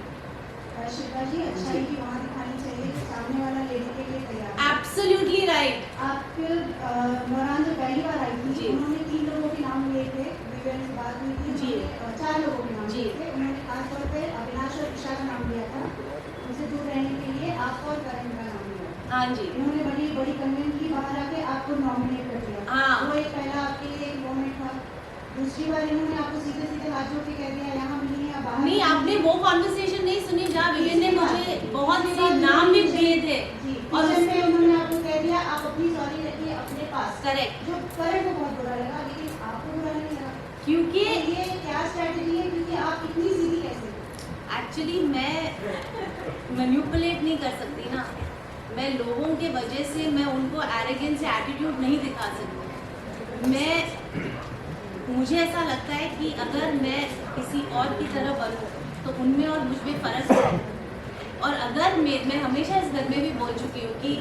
शिल्पा जी, अच्छाई की वहाँ दिखानी चाहिए कि सामने वाला लेने के लिए तैयार है। Absolutely right. आप फिर नौरान जो पहली बार आई थी, जी। उन्होंने 3 लोगों के नाम लिए थे, विवियन से बात हुई थी, जी। 4 लोगों के नाम जी। लिए थे। उन्होंने खासतौर पे अविनाश और ईशा का नाम लिया था, उनसे दूर रहने के लिए आपका और करण का नाम लिया। हाँ जी। इन्होंने बड़ी बड़ी कन्वेंट की बाहर आके आपको नॉमिनेट कर दिया। हाँ। वो एक पहला आपके लिए एक मोमेंट था। दूसरी बार इन्होंने आपको सीधे सीधे हाथ जोड़ के कह दिया यहाँ मिलिए या बाहर नहीं, आपने वो कॉन्वर्सेशन नहीं सुनी जहाँ विवियन ने मुझे बहुत से नाम भी दिए थे और उसमें उन्होंने आपको कह दिया आप अपनी सॉरी रखिए अपने पास। करेक्ट। जो करण को बहुत बुरा लगा, लेकिन आपको बुरा नहीं लगा, क्योंकि तो ये क्या स्ट्रेटजी है? क्योंकि आप इतनी सीधी कैसे? एक्चुअली मैं मैनिपुलेट नहीं कर सकती ना, मैं लोगों के वजह से मैं उनको एरोगेंस या एटीट्यूड नहीं दिखा सकती। मुझे ऐसा लगता है कि अगर मैं किसी और की तरह बनूं तो उनमें और मुझ में फ़र्क है। और अगर मैं हमेशा इस घर में भी बोल चुकी हूँ कि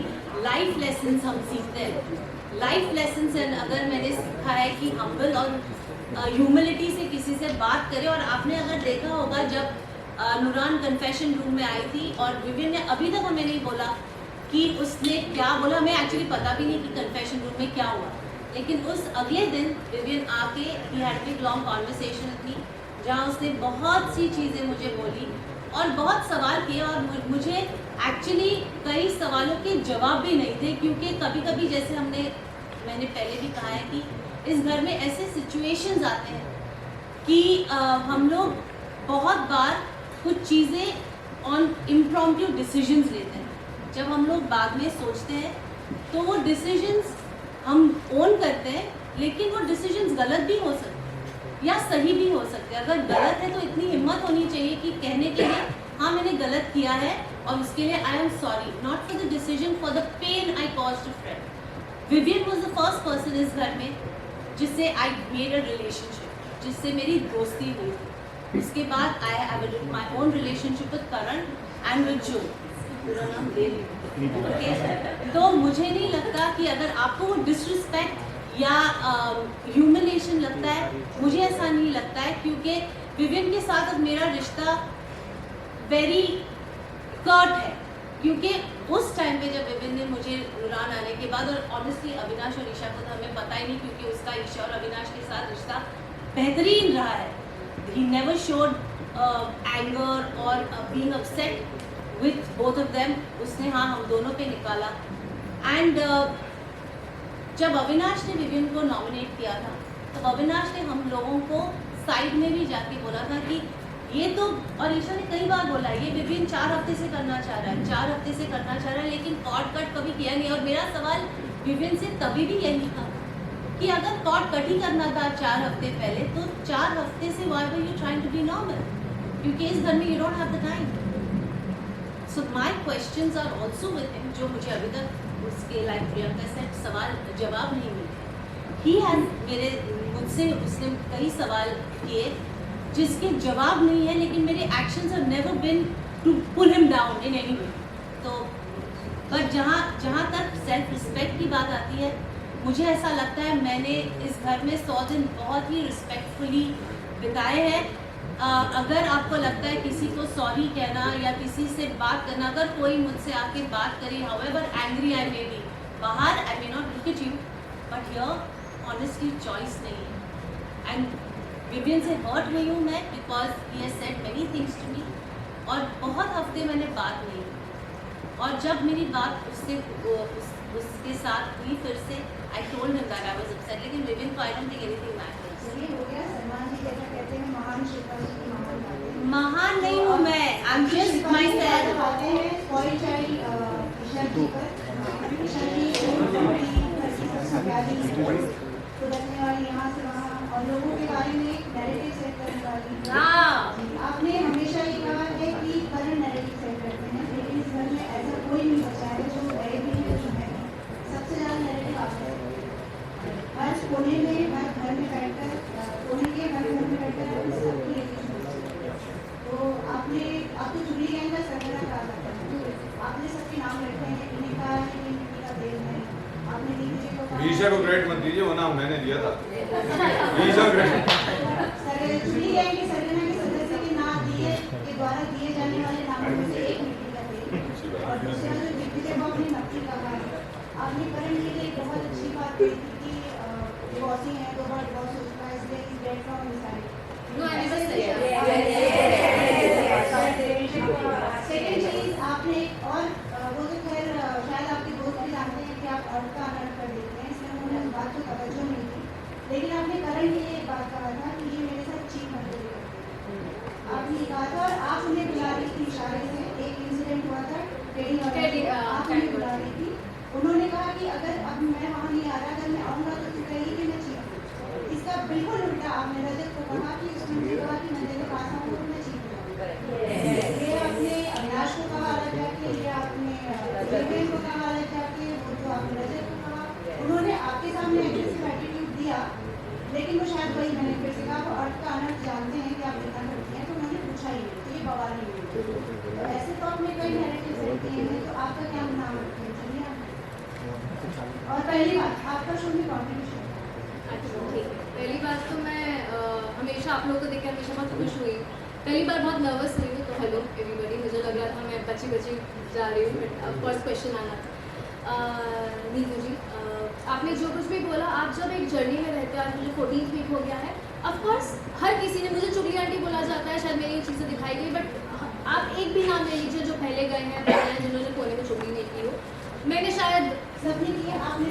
लाइफ लेसन्स हम सीखते हैं, लाइफ लेसन्स अगर मैंने सीखा है कि हम्बल और ह्यूमिलिटी से किसी से बात करें। और आपने अगर देखा होगा जब नूरान कन्फेशन रूम में आई थी और विवियन ने अभी तक हमें नहीं बोला कि उसने क्या बोला, हमें एक्चुअली पता भी नहीं कि कन्फेशन रूम में क्या हुआ। लेकिन उस अगले दिन विवियन आके he had big long conversation with me, जहाँ उसने बहुत सी चीज़ें मुझे बोली और बहुत सवाल किए। और मुझे एक्चुअली कई सवालों के जवाब भी नहीं थे, क्योंकि कभी कभी जैसे मैंने पहले भी कहा है कि इस घर में ऐसे सिचुएशंस आते हैं कि हम लोग बहुत बार कुछ चीज़ें ऑन इम्प्रॉम्प्टू डिसीजंस लेते हैं। जब हम लोग बाद में सोचते हैं तो वो डिसीजंस हम ओन करते हैं, लेकिन वो डिसीजंस गलत भी हो सकते या सही भी हो सकते हैं। अगर गलत है तो इतनी हिम्मत होनी चाहिए कि कहने के लिए हाँ मैंने गलत किया है और उसके लिए I am sorry, not for the decision, for the pain I caused to friend. Vivian was the first person इस घर में जिससे आई मेड अ रिलेशनशिप, जिससे मेरी दोस्ती हुई थी। उसके बाद I have my own relationship with Karan and with जो, पूरा नाम ले ली। तो मुझे नहीं लगता कि अगर आपको वो डिसरिस्पेक्ट या ह्यूमिलेशन लगता है, मुझे ऐसा नहीं लगता है, क्योंकि विवियन के साथ अब मेरा रिश्ता वेरी कर्ट है। क्योंकि उस टाइम पे जब विवियन ने मुझे नूरान आने के बाद, और ऑनेस्टली अविनाश और ईशा को तो हमें पता ही नहीं, क्योंकि उसका ईशा और अविनाश के साथ रिश्ता बेहतरीन रहा है। ही नेवर शोड एंगर और being upset with both of them। उसने हाँ हम दोनों पे निकाला। एंड जब अविनाश ने विवियन को नॉमिनेट किया था तब अविनाश ने हम लोगों को साइड में भी जाके बोला था कि ये तो, और ईशा ने कई बार बोला ये विवियन 4 हफ्ते से करना चाह रहा है, 4 हफ्ते से करना चाह रहा है, लेकिन कॉर्ड कट कभी किया नहीं। और मेरा सवाल विवियन से तभी भी यही था कि अगर कॉर्ड कट ही करना था 4 हफ्ते पहले, तो 4 हफ्ते से why were you trying to be normal? क्योंकि इस घर में you don't have the time. So my questions are also with him, जो मुझे अभी तक उसके लाइक प्रियंका से सवाल जवाब नहीं मिले। ही हैज मुझसे उसने कई सवाल किए जिसके जवाब नहीं है, लेकिन मेरे actions have never been to pull him down in any way. तो बट जहाँ तक सेल्फ रिस्पेक्ट की बात आती है, मुझे ऐसा लगता है मैंने इस घर में 100 दिन बहुत ही रिस्पेक्टफुली बिताए हैं। अगर आपको लगता है किसी को सॉरी कहना या किसी से बात करना, अगर कोई मुझसे आके बात करे, however angry I may be, बाहर I may not look at you, but here honestly choice नहीं है। एंड विवियन से हर्ट हुई हूँ मैं, because he has said many things to me, और बहुत हफ्ते मैंने बात नहीं की। और जब मेरी बात उसके साथ हुई फिर से, I told him that I was upset, लेकिन विवियन को आई डोंट थिंक एनीथिंग मैटर्स। ये हो गया। सलमान जी जैसा कहते हैं महान शिल्पा जी की महान बातें। महान नहीं हूँ मैं, I am just my self. बातें हैं स्पॉइल चाइल्ड ईशा जी पर। ईशा जी तो रखने वाली यहाँ से वहाँ, और लोगों के बारे में एक नैरेटिव सेट करने वाली। आपने हमेशा ये कहा है कि करण नैरेटिव सेट करते हैं, लेकिन इस घर में ऐसा कोई नहीं बचा है जो गए भी है, जो है सबसे ज़्यादा नैरेटिव आपका है। हर कोने में, हर घर में बैठकर, कोने के हर घर में बैठकर सबकी लेके तो आपने चुरी गैंग का सरगना कहा जाता है, आपने सबके नाम रखे हैं, इन्हें कहा है कि इन्हीं का देन है। आपने दीदी को कहा, ईशा को क्रेडिट मत दीजिए, वो नाम मैंने दिया था। ईशा क्रेडिट चुरी गैंग के सरगना के सदस्य के नाम के द्वारा दिए जाने वाले नामों में से एक मिट्टी का तेल, और दूसरा जो दिग्विजय बाबू ने नकली कहा है। आपने करण के लिए एक बहुत अच्छी बात कही थी कि डिवोर्सिंग है तो बहुत डिवोर्स हो चुका है, इसलिए read from inside. No, I never said that. Second चीज आपने और वो तो खैर शायद आपके दोस्त भी जानते हैं कि आप अर्थ का अनर्थ कर देते हैं, इसलिए उन्होंने उस बात को तवज्जो नहीं दी, लेकिन आपने करण के लिए एक बात कहा था कि ये मेरे साथ चीट मरते आपने कहा था, और आप उन्हें बुला रही थी इशारे से। एक इंसिडेंट हुआ था आप उन्हें बुला रही थी, उन्होंने कहा कि अगर अब मैं वहाँ नहीं आ रहा, अगर मैं आऊँगा तो तू कहेगी कि मैं चीट हूँ। इसका बिल्कुल उल्टा आपने रजत को कहा कि उसने मुझे कहा कि मैं तेरे पास आऊँगा तो मैं चीट हूँ। ये आपने अविनाश को कहा अलग जाके, ये आपने विवेक को कहा अलग जाके, वो जो आपने रजत को कहा, उन्होंने आपके सामने एग्रेसिव एटीट्यूड दिया, लेकिन वो शायद वही मैंने फिर से कहा वो अर्थ का अनर्थ जानते हैं कि आप कितना करती हैं, तो उन्होंने पूछा ही नहीं, तो ये बवाल नहीं हुई। तो ऐसे तो आपने कई नैरेटिव्स रखते हैं, तो आपका क्या नाम रखते हैं, चलिए आप। और पहली बात आपका शो में कॉन्ट्रीब्यूशन। अच्छा ठीक है, पहली बात तो मैं हमेशा आप लोगों को देख के हमेशा बहुत खुश हुई। पहली बार बहुत नर्वस हुई हूँ, तो हेलो एवरीबॉडी, मुझे लग रहा था मैं बची जा रही हूँ, बट फर्स्ट क्वेश्चन आना था। नीतू जी, आपने जो कुछ भी बोला, आप जब एक जर्नी में रहते हैं, आज मुझे 14th वीक हो गया है, ऑफकोर्स हर किसी ने, मुझे चुगली आंटी बोला जाता है, शायद मेरी ये चीज़ें दिखाई गई, बट आप एक भी नाम ले लीजिए जो पहले गए हैं जिन्होंने कोने में चुगली नहीं की हो। मैंने शायद सबने किया, आपने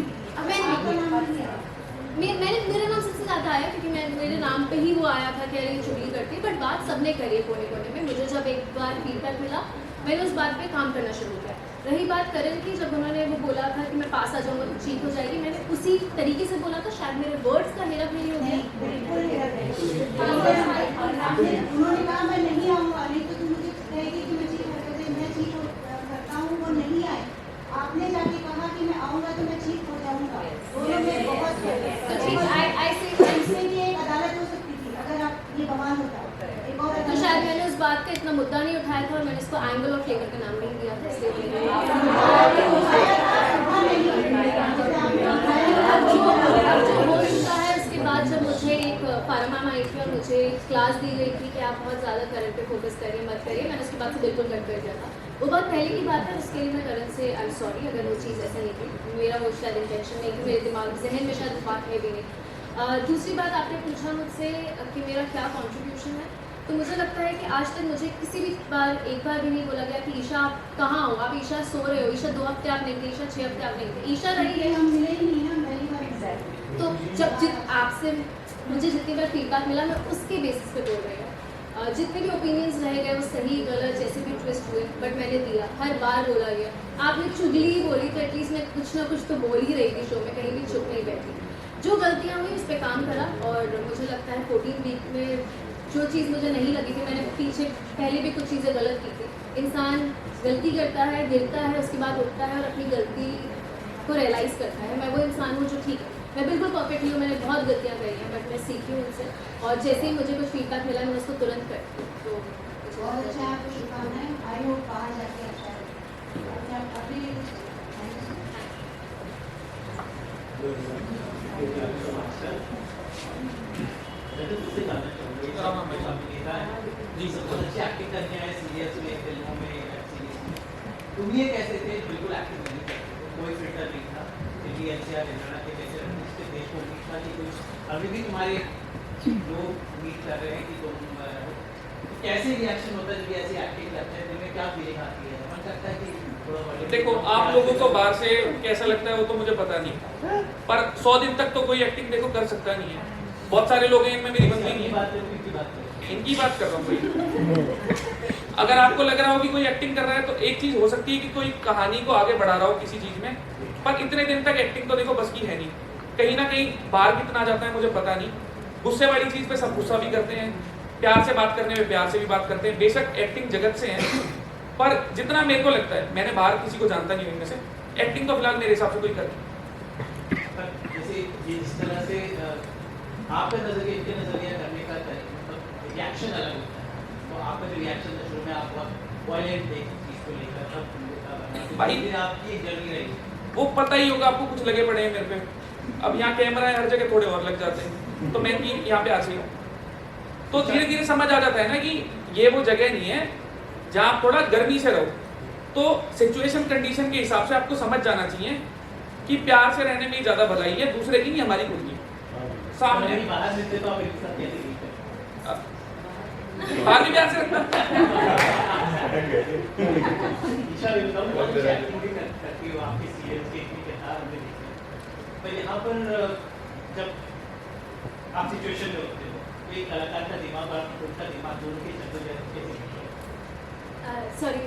मेरा नाम सबसे ज़्यादा आया क्योंकि मेरे नाम पे ही वो आया था कि ये चुगली करती है, बट बात सबने करी है कोने कोने में। मुझे जब एक बार फीडबैक मिला, मैंने उस बात पे काम करना शुरू किया। रही बात करण की, जब उन्होंने वो बोला था कि मैं पास आ जाऊँगा तो चीट हो जाएगी, मैंने उसी तरीके से बोला था, शायद मेरे वर्ड्स का हेरा फेरी हो गया। उन्होंने कहा मैं नहीं आऊँगा, नहीं तो तुम मुझे कहेगी कि मैं चीट करता हूँ, वो नहीं आए। आपने जाके कहा कि मैं आऊँगा तो मैं चीट हो जाऊँगा, दोनों में बहुत इसमें भी एक अदालत हो सकती थी अगर आप ये बवाल होता। एक और तो शायद मैंने उस बात का इतना मुद्दा नहीं उठाया था और मैंने इसको एंगल ऑफ लेकर का नाम नहीं दिया था, इसलिए जो हो चुका है उसके बाद जब मुझे एक फार्मा आई थी और मुझे क्लास दी गई थी कि आप बहुत ज़्यादा करंट पे फोकस करिए, मत करिए, मैंने उसके बाद से बिल्कुल कट कर दिया था। वो बहुत पहले की बात है, उसके लिए मैं करण से आई एम सॉरी अगर वो चीज़ ऐसा नहीं थी, मेरा वो शायद इंटेंशन नहीं थी, मेरे दिमाग जहन में शायद बात है भी नहीं। दूसरी बात आपने पूछा मुझसे कि मेरा क्या कॉन्ट्रीब्यूशन है, तो मुझे लगता है कि आज तक मुझे किसी भी बार एक बार भी नहीं बोला गया कि ईशा आप कहाँ हो, आप ईशा सो रहे हो, ईशा 2 हफ्ते आप नहीं थे, ईशा 6 हफ्ते आप नहीं थे, ईशा रही है, हम मिले ही नहीं ना पहली बार। तो जब आपसे मुझे जितनी बार फीडबैक मिला मैं उसके बेसिस पे बोल रही हूँ। जितने भी ओपिनियंस रह गए वो सही गलत जैसे भी ट्विस्ट हुए, बट मैंने दिया, हर बार बोला गया। आपने चुगली ही बोली तो एटलीस्ट मैं कुछ ना कुछ तो बोल ही रही थी शो में, कहीं भी चुप नहीं बैठी। जो गलतियाँ हुई उस पर काम करा और मुझे लगता है 14 वीक में जो चीज़ मुझे नहीं लगी थी, मैंने पीछे पहले भी कुछ चीज़ें गलत की थी। इंसान गलती करता है, गिरता है, उसके बाद उठता है और अपनी गलती को रियलाइज़ करता है। मैं वो इंसान हूँ जो ठीक है, मैं बिल्कुल परफेक्ट नहीं हूँ, मैंने बहुत गलतियाँ करी हैं, बट मैं सीखी हूँ उनसे और जैसे ही मुझे कुछ फीडबैक मिला मैंने उसको तुरंत कर दी। तो बहुत अच्छा है, आपको शुभकामनाएं। आई होप बाहर जाके अच्छा है। अपने लिए कुछ जी बहुत अच्छी एक्टिंग करके आए सीरियल्स में, फिल्मों में, वेब सीरीज में। तुम ये कैसे थे, बिल्कुल एक्टिंग नहीं करते, कोई फिल्टर नहीं था, दिल्ली एनसीआर हरियाणा के जैसे इसके देश को उम्मीद था कि कोई अभी भी तुम्हारे लोग उम्मीद कर रहे हैं कि तुम तो कैसे रिएक्शन होता है जब ऐसी एक्टिंग करते हैं, दिल में क्या फीलिंग आती है, मन करता है कि देखो आप लोगों को बाहर से कैसा लगता है वो तो मुझे पता नहीं, पर 100 दिन तक तो कोई एक्टिंग देखो कर सकता नहीं है। बहुत सारे लोग हैं, इनमें मेरी बनती नहीं है, इनकी बात कर रहा हूँ। अगर आपको लग रहा हो कि कोई एक्टिंग कर रहा है तो एक चीज हो सकती है कि कोई कहानी को आगे बढ़ा रहा हो किसी चीज में, पर इतने दिन तक एक्टिंग तो देखो बस की है नहीं। कहीं ना कहीं बाहर कितना जाता है मुझे पता नहीं। गुस्से वाली चीज पे सब गुस्सा भी करते हैं, प्यार से बात करने में प्यार से भी बात करते हैं। बेशक एक्टिंग जगत से है, पर जितना मेरे को लगता है, मैंने बाहर किसी को जानता नहीं इनमें से, एक्टिंग तो फिलहाल मेरे हिसाब से कोई कर जैसे जिस तरह से आपका नजरिया इनके नजरिया करने का रिएक्शन अलग होता है, तो आपका जो रिएक्शन था शुरू में आप बहुत वायलेंट थे चीज को लेकर, तब भाई आपकी एक जर्नी रही, वो पता ही होगा आपको, कुछ लगे पड़े हैं मेरे पे। अब यहाँ कैमरा है, हर जगह थोड़े और लग जाते हैं, तो मैं यहाँ पे आ ही हूँ, तो धीरे धीरे समझ आ जाता है ना कि ये वो जगह नहीं है जहाँ आप थोड़ा गर्मी से रहो। तो सिचुएशन कंडीशन के हिसाब से आपको समझ जाना चाहिए कि प्यार से रहने में ही ज्यादा भलाई है, दूसरे की नहीं हमारी खुद की। सामने बाहर मिलते तो आप एक साथ कैसे डील करते? बाहर भी आ सकता ईशा विल्कम बहुत एक्टिंग भी करती हो आपके सीरियल्स के इतनी किरदार हमने देखे हैं। पर यहाँ पर जब आप सिचुएशन में होते हो तो एक कलाकार का दिमाग और उनका दिमाग दोनों के जद्दोजहद कैसे सॉरी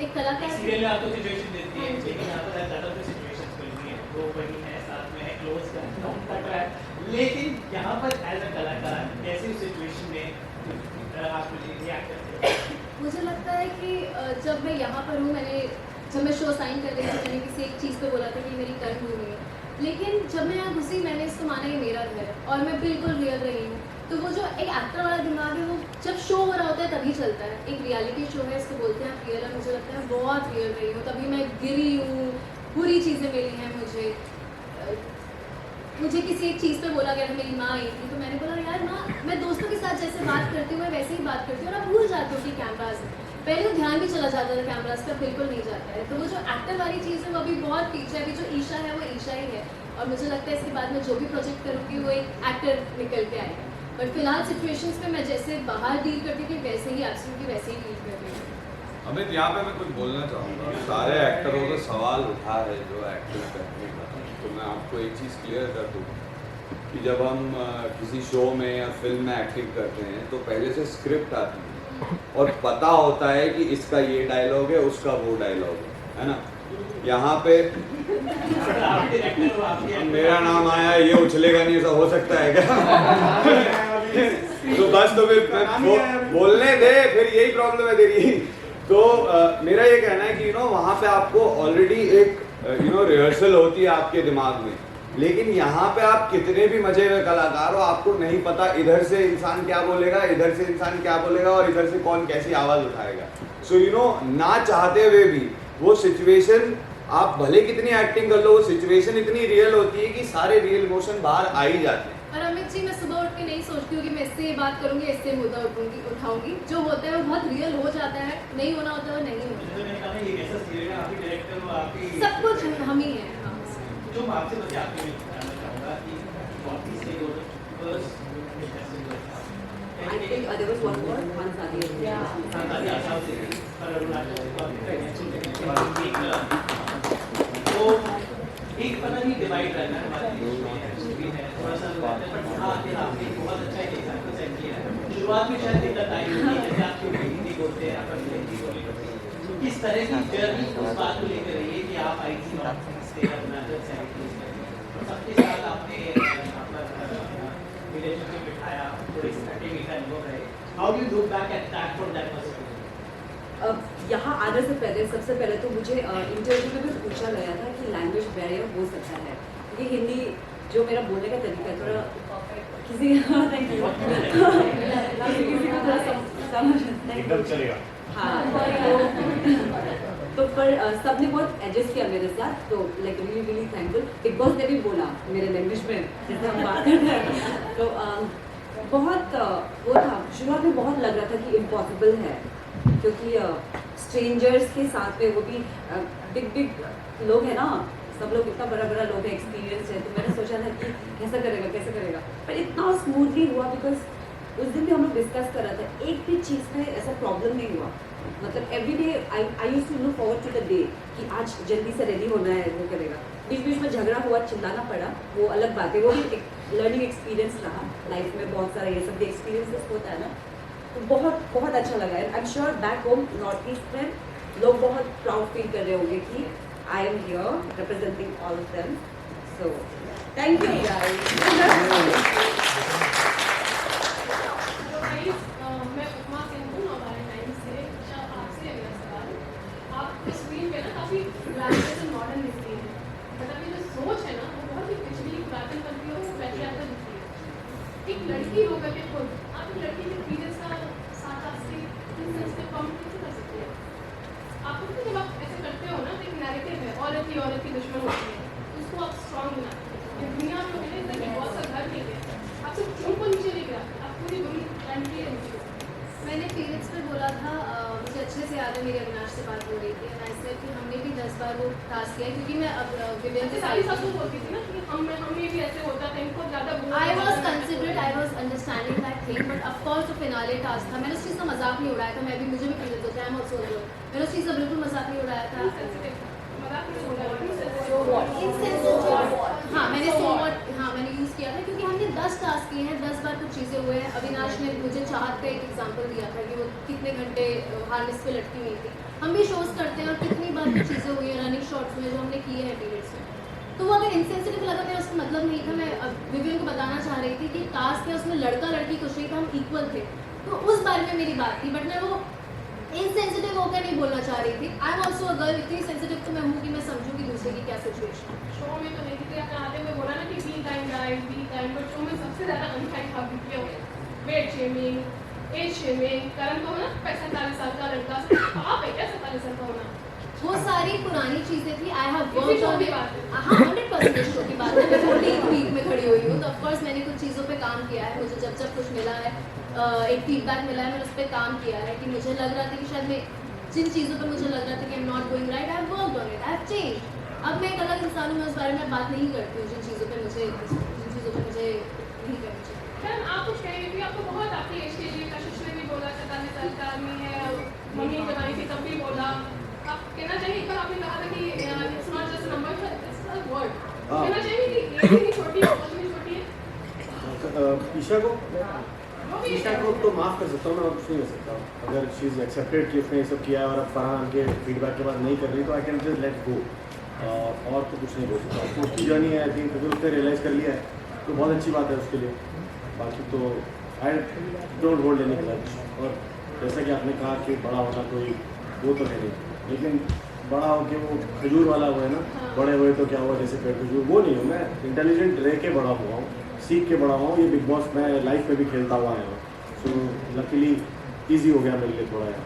एक कलाकार सीरियल में आपको सिचुएशन देती है लेकिन यहाँ पर ज़्यादा तो सिचुएशंस मिलती हैं, दो बनी है साथ में है क्लोज का है, लेकिन यहाँ पर एज अ कलाकार कैसे उस सिचुएशन में आप रिएक्ट करते हो? मुझे लगता है कि जब मैं यहाँ पर हूँ, जब मैं शो साइन कर रही थी मैंने किसी एक चीज़ पे बोला था कि मेरी टर्न हुई है, लेकिन जब मैं यहाँ घुसी मैंने इसको माना ये मेरा घर है और मैं बिल्कुल रियल रही हूँ। तो वो जो एक एक्टर वाला दिमाग है वो जब शो हो रहा होता है तभी चलता है। एक रियलिटी शो है, इसको बोलते हैं आप रियल है, मुझे लगता है बहुत रियल रही हूँ, तभी मैं गिरी हूँ, बुरी चीज़ें मिली हैं मुझे किसी एक चीज़ पे बोला गया था, मेरी माँ आई थी तो मैंने बोला यार माँ मैं दोस्तों के साथ जैसे बात करती हूँ मैं वैसे ही बात करती हूँ और आप भूल जाती हूँ कि कैमराज है। पहले तो ध्यान भी चला जाता था कैमराज का, बिल्कुल नहीं जाता है। तो वो जो एक्टर वाली चीज़ है वो अभी बहुत पीछे है, अभी जो ईशा है वो ईशा ही है और मुझे लगता है इसके बाद मैं जो भी प्रोजेक्ट करूँगी वो एक एक्टर निकल के आएगा। बट फिलहाल सिचुएशंस में मैं जैसे बाहर डील करती थी वैसे ही एब्सोल्युटली वैसे ही डील कर रही हूँ। अमित, यहाँ पे मैं कुछ बोलना चाहूँगा। सारे एक्टरों का सवाल उठा है जो एक्टिंग करने का, तो मैं आपको एक चीज़ क्लियर कर दूँ कि जब हम किसी शो में या फिल्म में एक्टिंग करते हैं तो पहले से स्क्रिप्ट आती है और पता होता है कि इसका ये डायलॉग है, उसका वो डायलॉग है ना। यहाँ पे मेरा नाम आया, ये उछलेगा नहीं, ऐसा हो सकता है क्या? तो बस, तो फिर बोलने दे, फिर यही प्रॉब्लम है तेरी। तो मेरा ये कहना है कि वहाँ पे आपको ऑलरेडी एक रिहर्सल होती है आपके दिमाग में, लेकिन यहाँ पे आप कितने भी मजे हुए कलाकार हो आपको नहीं पता इधर से इंसान क्या बोलेगा, इधर से इंसान क्या बोलेगा और इधर से कौन कैसी आवाज उठाएगा। सो ना चाहते हुए भी वो सिचुएशन, आप भले कितनी एक्टिंग कर लो, वो सिचुएशन इतनी रियल होती है कि सारे रियल इमोशन बाहर आ ही जाते हैं। और अमित जी मैं सुबह उठ के नहीं सोचती हूँ कि मैं इससे बात करूँगी, इससे मुद्दा उठाऊंगी। जो होता है वो बहुत रियल हो जाता है, नहीं होना होता है वो नहीं होता। सब कुछ हम ही हैं। जो आपसे बस आपके लिए बताना चाहूँगा कि वापस से वो first I think there was one more, one Sadi. Sadi Assam से पर अरुणाचल से तो एक पता नहीं डिवाइड रहना है हमारे देश में है थोड़ा सा लगता है, पर हाँ कि आपने बहुत अच्छा एक एग्जाम्पल सेट किया है। शुरुआत में शायद दिक्कत आई होगी, जैसे आपको हिंदी बोलते हैं, आप अंग्रेजी बोले, किस तरह की जर्नी उस बात को लेकर रही है कि आप आई थी से अरुणाचल से आई थी और सबके साथ आपने रिलेशनशिप बिठाया, थोड़ी सी मीठा अनुभव रहे। How do you look back at that from that perspective? यहाँ आने से पहले सबसे पहले तो मुझे इंटरव्यू में भी पूछा गया था कि लैंग्वेज बैरियर हो सकता है, क्योंकि हिंदी जो मेरा बोलने का तरीका है थोड़ा किसी को थोड़ा समझ एकदम चलेगा। हाँ तो पर सबने बहुत एडजस्ट किया मेरे साथ, तो like really really thankful. Big Boss ने भी बोला मेरे लैंग्वेज में जैसे हम बात करते हैं, तो बहुत वो था, शुरुआत में बहुत लग रहा था कि इम्पॉसिबल है, क्योंकि स्ट्रेंजर्स के साथ में वो भी बिग लोग हैं ना, सब लोग इतना बड़ा बड़ा लोग हैं, एक्सपीरियंस है, तो मैंने सोचा था कि कैसे करेगा, पर इतना स्मूथली हुआ बिकॉज उस दिन भी हम लोग डिस्कस कर रहे थे, एक भी चीज़ में ऐसा प्रॉब्लम नहीं हुआ। मतलब every day I use to look forward to the day कि आज जल्दी से रेडी होना है, वो करेगा। बीच बीच में झगड़ा हुआ, चिल्लाना पड़ा, वो अलग बात है, वो भी एक लर्निंग एक्सपीरियंस रहा लाइफ में, बहुत सारा ये सब एक्सपीरियंसेस होता है ना, तो बहुत बहुत अच्छा लगा है। I am sure back home north east में लोग बहुत प्राउड फील कर रहे होंगे कि I am here representing all of them, so thank you guys. मैं उपमा सिंह हूँ, हमारे टाइम से आपसे है मेरा सवाल। आप स्क्रीन पे ना काफ़ी ग्लैमरस एंड मॉडर्न दिखती है, बट अभी जो सोच है ना वो बहुत ही पिछली पुरातन पंक्तियों को पैट्रियार्कल दिखती है। एक लड़की होकर के खुद आप एक लड़की के पीरियड्स का साथ से कम कैसे कर सकते हैं? आपको तो जब आप ऐसे करते हो ना तो एक नैरेटिव है, औरत की दुश्मन होती है, उसको आप स्ट्रॉन्ग बनाते हैं। दुनिया में मैंने इतना बिग बॉस का घर नहीं है, आप सिर्फ क्यों को नीचे नहीं गिराते, आप पूरी बुरी कंट्री है नीचे। मैंने पीरियड्स पे बोला था, मुझे अच्छे से याद है, मेरी अविनाश से बात हो रही थी एंड आई सेड कि हमने भी 10 बार वो टास्क किया, क्योंकि मैं अब विवेक जैसे सारी सासू बोलती थी ना कि हमने भी ऐसे होता था, इनको ज़्यादा I was understanding that thing, but of course जो फिनाले टास्क था, मैंने उस चीज़ का मजाक नहीं उड़ाया था, मैं भी मुझे भी पीरियड होता है, आई एम आल्सो गर्ल, मैंने उस चीज़ का बिल्कुल मजाक नहीं उड़ाया था। हाँ मैंने मैंने यूज़ किया था क्योंकि हमने 10 टास्क किए हैं, 10 बार कुछ चीज़ें हुए हैं। अविनाश ने मुझे चाहत का एक एग्जांपल दिया था कि वो कितने घंटे हार्नेस पे लटकी हुई थी। हम भी शोज करते हैं और कितनी बार कुछ चीज़ें हुई हैं रनिंग शॉट्स में जो हमने किए हैं पीरियड्स में। तो वो अगर इनसेंसिटिव लगा मेरा उसका मतलब नहीं था, मैं विवियन को बताना चाह रही थी कि टास्क है उसमें लड़का लड़की कुछ नहीं था, हम इक्वल थे, तो उस बारे में मेरी बात थी। बट मैं वो इनसेंसिटिव होकर नहीं बोलना चाह रही थी। I am also a girl, इतनी सेंसिटिव तो मैं हूँ कि मैं समझूँ कि दूसरे की क्या सिचुएशन। शो में तो देखिए आपने आते हुए बोला ना कि बी टाइम, बट शो में सबसे ज़्यादा अनकाइंड आप दिखे हो, वेट शेमिंग, एज शेमिंग, करण को ना 45 साल का लड़का, आप है क्या 47 साल का होना? वो सारी पुरानी चीज़ें थी। I have worked on it. हाँ 100% शो की बात है। मैं 14th वीक में खड़ी हुई हूँ, तो ऑफकोर्स मैंने कुछ चीज़ों पे काम किया है। मुझे जब जब कुछ मिला है, एक फीडबैक मिला है, मैंने उस पर काम किया है कि मुझे लग रहा था कि शायद मैं जिन चीज़ों पर मुझे लग रहा था कि I am not going right, I have worked on it, I have change. अब मैं एक अलग इंसान हूँ, मैं उस बारे में बात नहीं करती हूँ जिन चीज़ों पर मुझे नहीं करनी चाहिए। मैम आप कुछ कह रही थी, आपको बहुत आपकी एज के लिए कशिश ने भी बोला 47 साल का आदमी है, मम्मी जब आई थी तब भी बोला। आप कहना चाहिए, एक बार आपने कहा था कि it's not just number, it's a word. कहना चाहिए कि ये इतनी छोटी है, बहुत छोटी है। ईशा को तो माफ़ कर सकता हूँ मैं, और कुछ नहीं कर सकता। अगर शी इज़ एक्सेप्टेड कि उसने ये सब किया है और अब फरहान के फीडबैक के बाद नहीं कर रही, तो I can just let go, और तो कुछ नहीं बोल सकता। उसकी जर्नी है, आई थिंक अगर उसने रियलाइज़ कर लिया है तो बहुत अच्छी बात है उसके लिए। बाकी तो I don't hold any grudge. और जैसा कि आपने कहा कि बड़ा होना कोई वो तो है नहीं, लेकिन बड़ा हो के वो खजूर वाला वो है ना, बड़े हुए तो क्या हुआ जैसे पेड़ खजूर, वो नहीं हूँ मैं। इंटेलिजेंट रह के बड़ा हुआ हूँ, सीख के बड़ा हुआ हूँ। ये बिग बॉस मैं लाइफ में भी खेलता हुआ आया हूँ, सो लकीली ईजी हो गया मेरे लिए थोड़ा यार।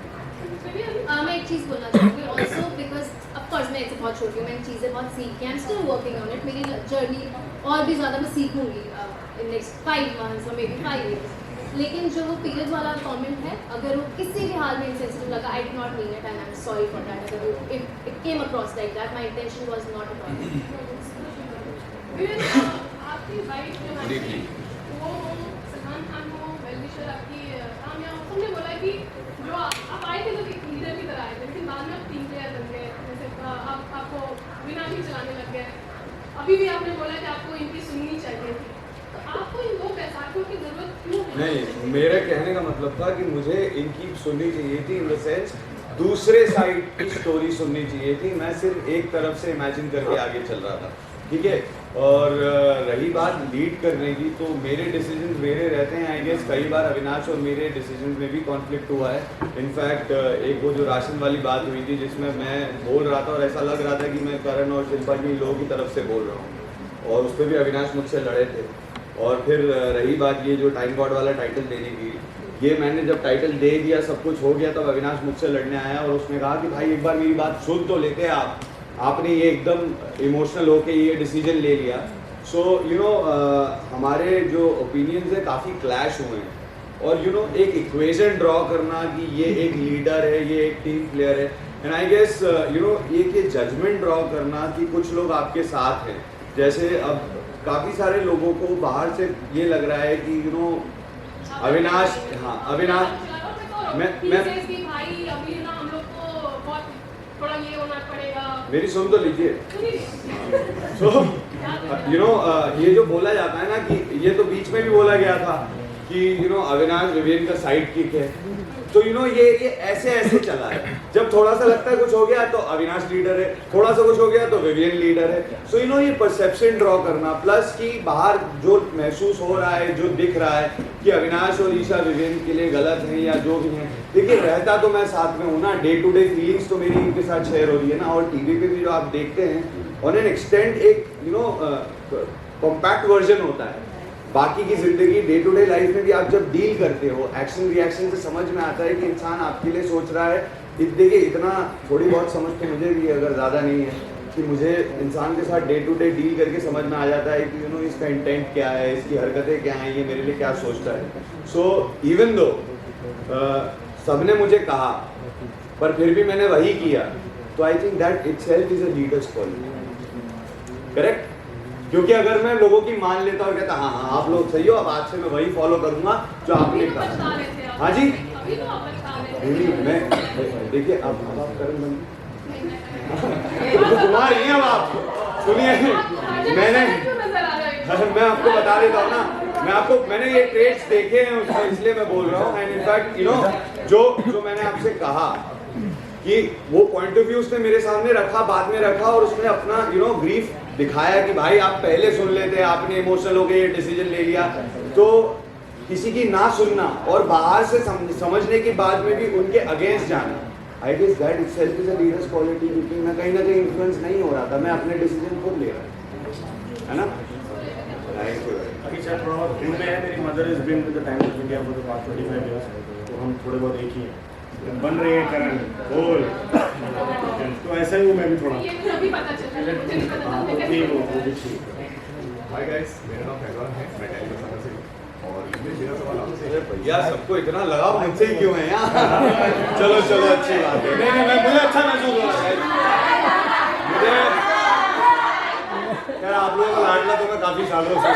मैं एक चीज़ बोलना चाहूँगी ऑल्सो, बिकॉज ऑफकोर्स मैं इससे बहुत छोटी हूँ, मैंने चीज़ें बहुत सीखी हैं, I am still working on it. मेरी जर्नी और भी ज़्यादा मैं सीखूंगी इन नेक्स्ट 5 months और मे बी 5 years। लेकिन जो वो पीरियड वाला कमेंट है, अगर वो किसी भी हाल में इनसेंसिटिव लगा, I do not mean it and I am sorry for that. अगर it came across like that, my intention was not at all. आपकी वाइफ जो है वो सलमान खान को वेलविशर आपकी कामयाब, तुमने बोला कि जो आप आए थे तो एक लीडर की तरह आए थे, लेकिन बाद में आप टीम प्लेयर बन गए, जैसे आपको बिना भी चलाने लग गए। अभी भी आपने बोला कि आपको इनकी सुननी चाहिए थी, तो आपको इन 2 पैसाठियों की जरूरत क्यों है? नहीं, मेरे कहने का मतलब था कि मुझे इनकी सुननी चाहिए थी, इन द सेंस दूसरे साइड की स्टोरी सुननी चाहिए थी। मैं सिर्फ एक तरफ से इमेजिन करके आगे चल रहा था, ठीक है। और रही बात लीड करने की, तो मेरे डिसीजंस मेरे रहते हैं। आई गेस कई बार अविनाश और मेरे डिसीजंस में भी कॉन्फ्लिक्ट हुआ है। इनफैक्ट एक वो जो राशन वाली बात हुई थी जिसमें मैं बोल रहा था और ऐसा लग रहा था कि मैं करण और शिल्पा की लोगों की तरफ से बोल रहा हूँ, और उस पर भी अविनाश मुझसे लड़े थे। और फिर रही बात ये जो टाइम गॉड वाला टाइटल देने की, ये मैंने जब टाइटल दे दिया, सब कुछ हो गया, तब अविनाश मुझसे लड़ने आया और उसने कहा कि भाई एक बार मेरी बात सुन तो लेते आपने ये एकदम इमोशनल होके ये डिसीजन ले लिया। सो यू नो हमारे जो ओपिनियंस है काफ़ी क्लैश हुए हैं, और यू नो एक इक्वेशन ड्रॉ करना कि ये एक लीडर है, ये एक टीम प्लेयर है, and I guess you know एक ये जजमेंट ड्रॉ करना कि कुछ लोग आपके साथ हैं। जैसे अब काफ़ी सारे लोगों को बाहर से ये लग रहा है कि यू नो अविनाश, हाँ अविनाश, मैं भाई अभी ना हम लोग को बहुत थोड़ा ये होना पड़ेगा, मेरी सुन तो लीजिए। सो यू नो ये जो बोला जाता है ना कि ये तो बीच में भी बोला गया था कि यू नो अविनाश विवियन का साइड किक है, तो यू नो ये ऐसे चला है। जब थोड़ा सा लगता है कुछ हो गया तो अविनाश लीडर है, थोड़ा सा कुछ हो गया तो विवियन लीडर है। सो यू नो ये परसेप्शन ड्रॉ करना, प्लस कि बाहर जो महसूस हो रहा है, जो दिख रहा है कि अविनाश और ईशा विवियन के लिए गलत हैं या जो भी हैं, देखिए रहता तो मैं साथ में हूँ ना, डे टू डे फीलिंग्स तो मेरी इनके साथ शेयर हो रही है ना। और टीवी पे भी जो आप देखते हैं ऑन एन एक्सटेंट एक यू नो कॉम्पैक्ट वर्जन होता है। बाकी की ज़िंदगी डे टू डे लाइफ में भी आप जब डील करते हो, एक्शन रिएक्शन से समझ में आता है कि इंसान आपके लिए सोच रहा है। देखिए इतना थोड़ी बहुत समझ तो मुझे भी अगर ज़्यादा नहीं है कि मुझे इंसान के साथ डे टू डे डील करके समझ में आ जाता है कि यू नो इसका इंटेंट क्या है, इसकी हरकतें क्या हैं, ये मेरे लिए क्या सोचता है। सो इवन दो सबने मुझे कहा पर फिर भी मैंने वही किया, तो I think that itself is a leader's quality, correct. क्योंकि अगर मैं लोगों की मान लेता और कहता हाँ हाँ आप लोग सही हो, अब आज से मैं वही फॉलो करूंगा जो आपने कहा। हाँ जी नहीं मैं देखिए अब आप करण बंद कुमार ही हैं अब आप सुनिए मैं आपको बता देता हूँ ना, मैंने ये ट्रेड्स देखे हैं उसमें, इसलिए मैं बोल रहा हूँ। एंड इनफैक्ट यू नो जो मैंने आपसे कहा कि वो पॉइंट ऑफ व्यू उसने मेरे सामने रखा, बाद में रखा और उसने अपना ग्रीफ दिखाया कि भाई आप पहले सुन लेते, आपने इमोशनल हो गए ये डिसीजन ले लिया। तो किसी की ना सुनना और बाहर से समझने के बाद में भी उनके अगेंस्ट जाना, I guess that itself is a leader's quality, क्योंकि मैं कहीं ना कहीं इन्फ्लुएंस नहीं हो रहा था, मैं अपने डिसीजन खुद ले रहा था, है ना। अभी चाहे थोड़ा बहुत दूर में है, मेरी mother is been with the Times of India for the past 25 years, तो हम थोड़े बहुत एक ही हैं, बन रहे हैं करण बोल। तो ऐसा ही हूँ मैं भी थोड़ा। ये मुझे अभी पता चला, मुझे नहीं पता था मैं कैसे हाय गाइस, मेरा नाम फैजान है, मैं दिल्ली में से हूँ और मेरा सवाल आपसे है। भैया सबको इतना लगाव मुझसे ही क्यों है यार? चलो अच्छी बात है। नहीं मुझे अच्छा महसूस हो रहा है। मुझे यार आप लोगों का लाडला तो मैं काफी सालों से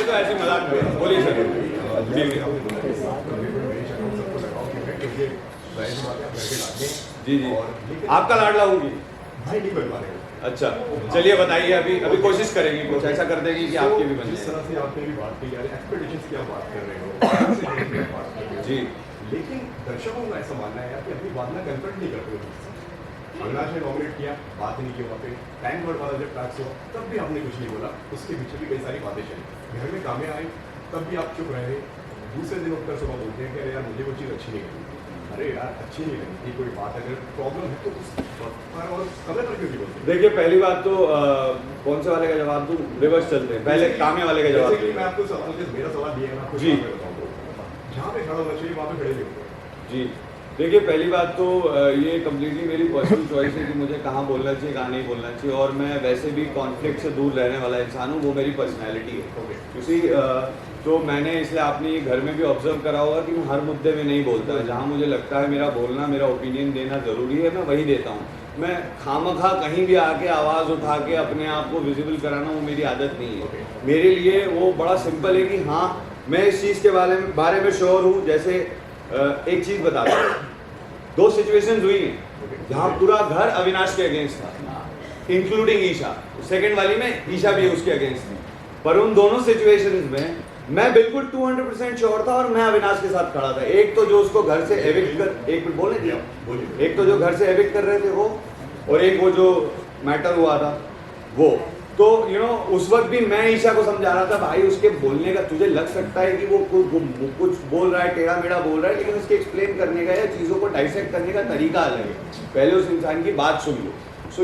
तो ऐसे मजाक कर, बोलिए सर। जी आपका लाडला होगी? अच्छा चलिए बताइए, अभी कोशिश करेंगे, कुछ ऐसा कर देंगे कि आपके भी बन जाए। जिस तरह से आपने भी बात की यार, एक्सपेक्टेशंस की आप बात कर रहे हो जी, लेकिन दर्शकों का ऐसा मानना है यार कि अपनी बात ना कन्फ्रंट नहीं करते हो। अविनाश ने नॉमिनेट किया, बात नहीं की वहाँ पे, टैंक वर्ड वाला जब ट्रैक्स हुआ तब भी आपने कुछ नहीं बोला, उसके पीछे भी कई सारी बातें चली। घर में कामें आई तब भी आप चुप रहे, दूसरे दिन उठकर सुबह बोलते हैं कि अरे यार मुझे वो चीज़ अच्छी नहीं लगी। अरे यार अच्छी नहीं लगी थी, कोई बात अगर प्रॉब्लम है तो उस पर और समय पर क्यों नहीं बोलते? देखिए पहली बात तो कौन से वाले का जवाब दूं? रिवर्स चलते हैं, पहले कामे वाले का जवाब दूं। मैं आपको सवाल, मेरा सवाल ये है, मैं आपको जी बताऊँ, जहाँ पे खड़ा होना चाहिए वहाँ पे खड़े नहीं होते। जी देखिए पहली बात तो ये कम्प्लीटली मेरी पर्सनल चॉइस है कि मुझे कहाँ बोलना चाहिए कहाँ नहीं बोलना चाहिए, और मैं वैसे भी कॉन्फ्लिक्ट से दूर रहने वाला इंसान हूँ, वो मेरी पर्सनैलिटी है। क्योंकि तो मैंने इसलिए आपने घर में भी ऑब्जर्व करा होगा कि मैं हर मुद्दे में नहीं बोलता, जहाँ मुझे लगता है मेरा बोलना, मेरा ओपिनियन देना ज़रूरी है, मैं वही देता हूँ। मैं खामखा कहीं भी आके आवाज़ उठा के अपने आप को विजिबल कराना, वो मेरी आदत नहीं है। मेरे लिए वो बड़ा सिंपल है कि हाँ मैं इस चीज़ के बारे में श्योर हूँ। जैसे एक चीज़ बताता हूँ, 2 सिचुएशंस हुई हैं जहाँ पूरा घर अविनाश के अगेंस्ट था, इंक्लूडिंग ईशा। सेकंड वाली में ईशा भी उसके अगेंस्ट थी, पर उन दोनों सिचुएशंस में मैं बिल्कुल 200% श्योर था और मैं अविनाश के साथ खड़ा था। एक तो जो उसको घर से एविक्ट कर, एक मिनट बोले दिया, एक तो जो घर से एविक्ट कर रहे थे वो, और एक वो जो मैटर हुआ था वो। तो उस वक्त भी मैं ईशा को समझा रहा था, भाई उसके बोलने का तुझे लग सकता है कि वो कुछ बोल रहा है, टेढ़ा मेढ़ा बोल रहा है, लेकिन उसके एक्सप्लेन करने का या चीज़ों को डाइसेक्ट करने का तरीका अलग है। पहले उस इंसान की बात सुन लो। सो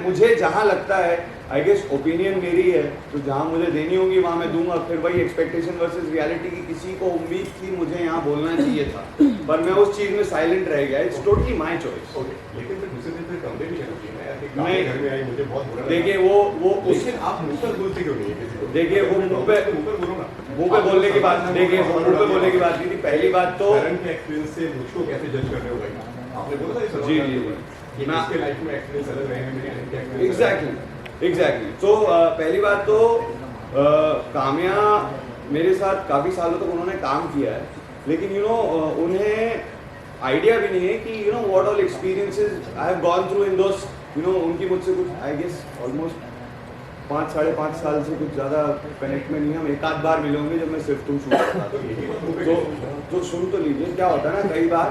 मुझे जहाँ लगता है, आई गेस ओपिनियन मेरी है, तो जहाँ मुझे देनी होगी वहाँ मैं दूंगा। फिर वही एक्सपेक्टेशन वर्सेस रियलिटी की, किसी को उम्मीद थी मुझे यहाँ बोलना चाहिए था, पर मैं उस चीज़ में साइलेंट रह गया। It's totally my choice. लेकिन फिर दूसरे दिन फिर कमरे भी नहीं है, घर में आई मुझे बहुत बुरा लगा। देखिए वो लेकिन आप मुंह पर बोलते क्यों नहीं है? देखिए वो मुंह पे बोलो ना, मुंह पे बोलने की बात, देखिए वो मुंह पे बोलने की बात नहीं थी। पहली बात तो के एक्सपीरियंस से मुझको कैसे जज कर रहे हो भाई? आपने बोला था जी आपके लाइफ में एक्सपीरियंस अलग रहे हैं, मेरे एग्जैक्टली। तो पहली बात तो काम्या मेरे साथ काफ़ी सालों तक उन्होंने काम किया है, लेकिन उन्हें आइडिया भी नहीं है कि what all experiences I have gone through in those. उनकी मुझसे कुछ आई गेस ऑलमोस्ट 5-5.5 साल से कुछ ज़्यादा कनेक्ट में नहीं है। हम एक आध बार मिले होंगे जब मैं सिर्फ तुम शूट करता था। तो सुन तो लीजिए, क्या होता है ना, कई बार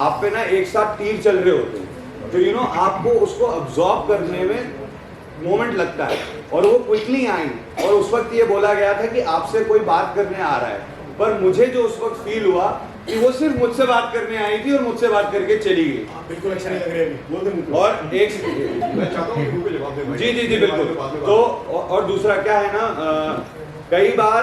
आप पे ना एक साथ तीर चल रहे होते हैं, तो आपको उसको अब्जॉर्ब करने में मोमेंट लगता है, और वो क्विकली आई। और उस वक्त ये बोला गया था कि आपसे कोई बात करने आ रहा है, पर मुझे जो उस वक्त फील हुआ कि वो सिर्फ मुझसे बात करने आई थी और मुझसे बात करके चली गई। बिल्कुल अच्छा नहीं लग रहा है और एक मैं चाहता हूँ कि जवाब दें। जी बिल्कुल। तो और दूसरा क्या है ना, कई बार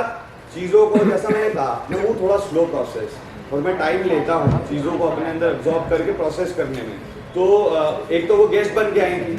चीज़ों को, जैसा मैंने कहा, मैं वो थोड़ा स्लो प्रोसेस, और मैं टाइम लेता हूँ चीज़ों को अपने अंदर एब्जॉर्ब करके प्रोसेस करने में। तो एक तो वो गेस्ट बन के आई थी,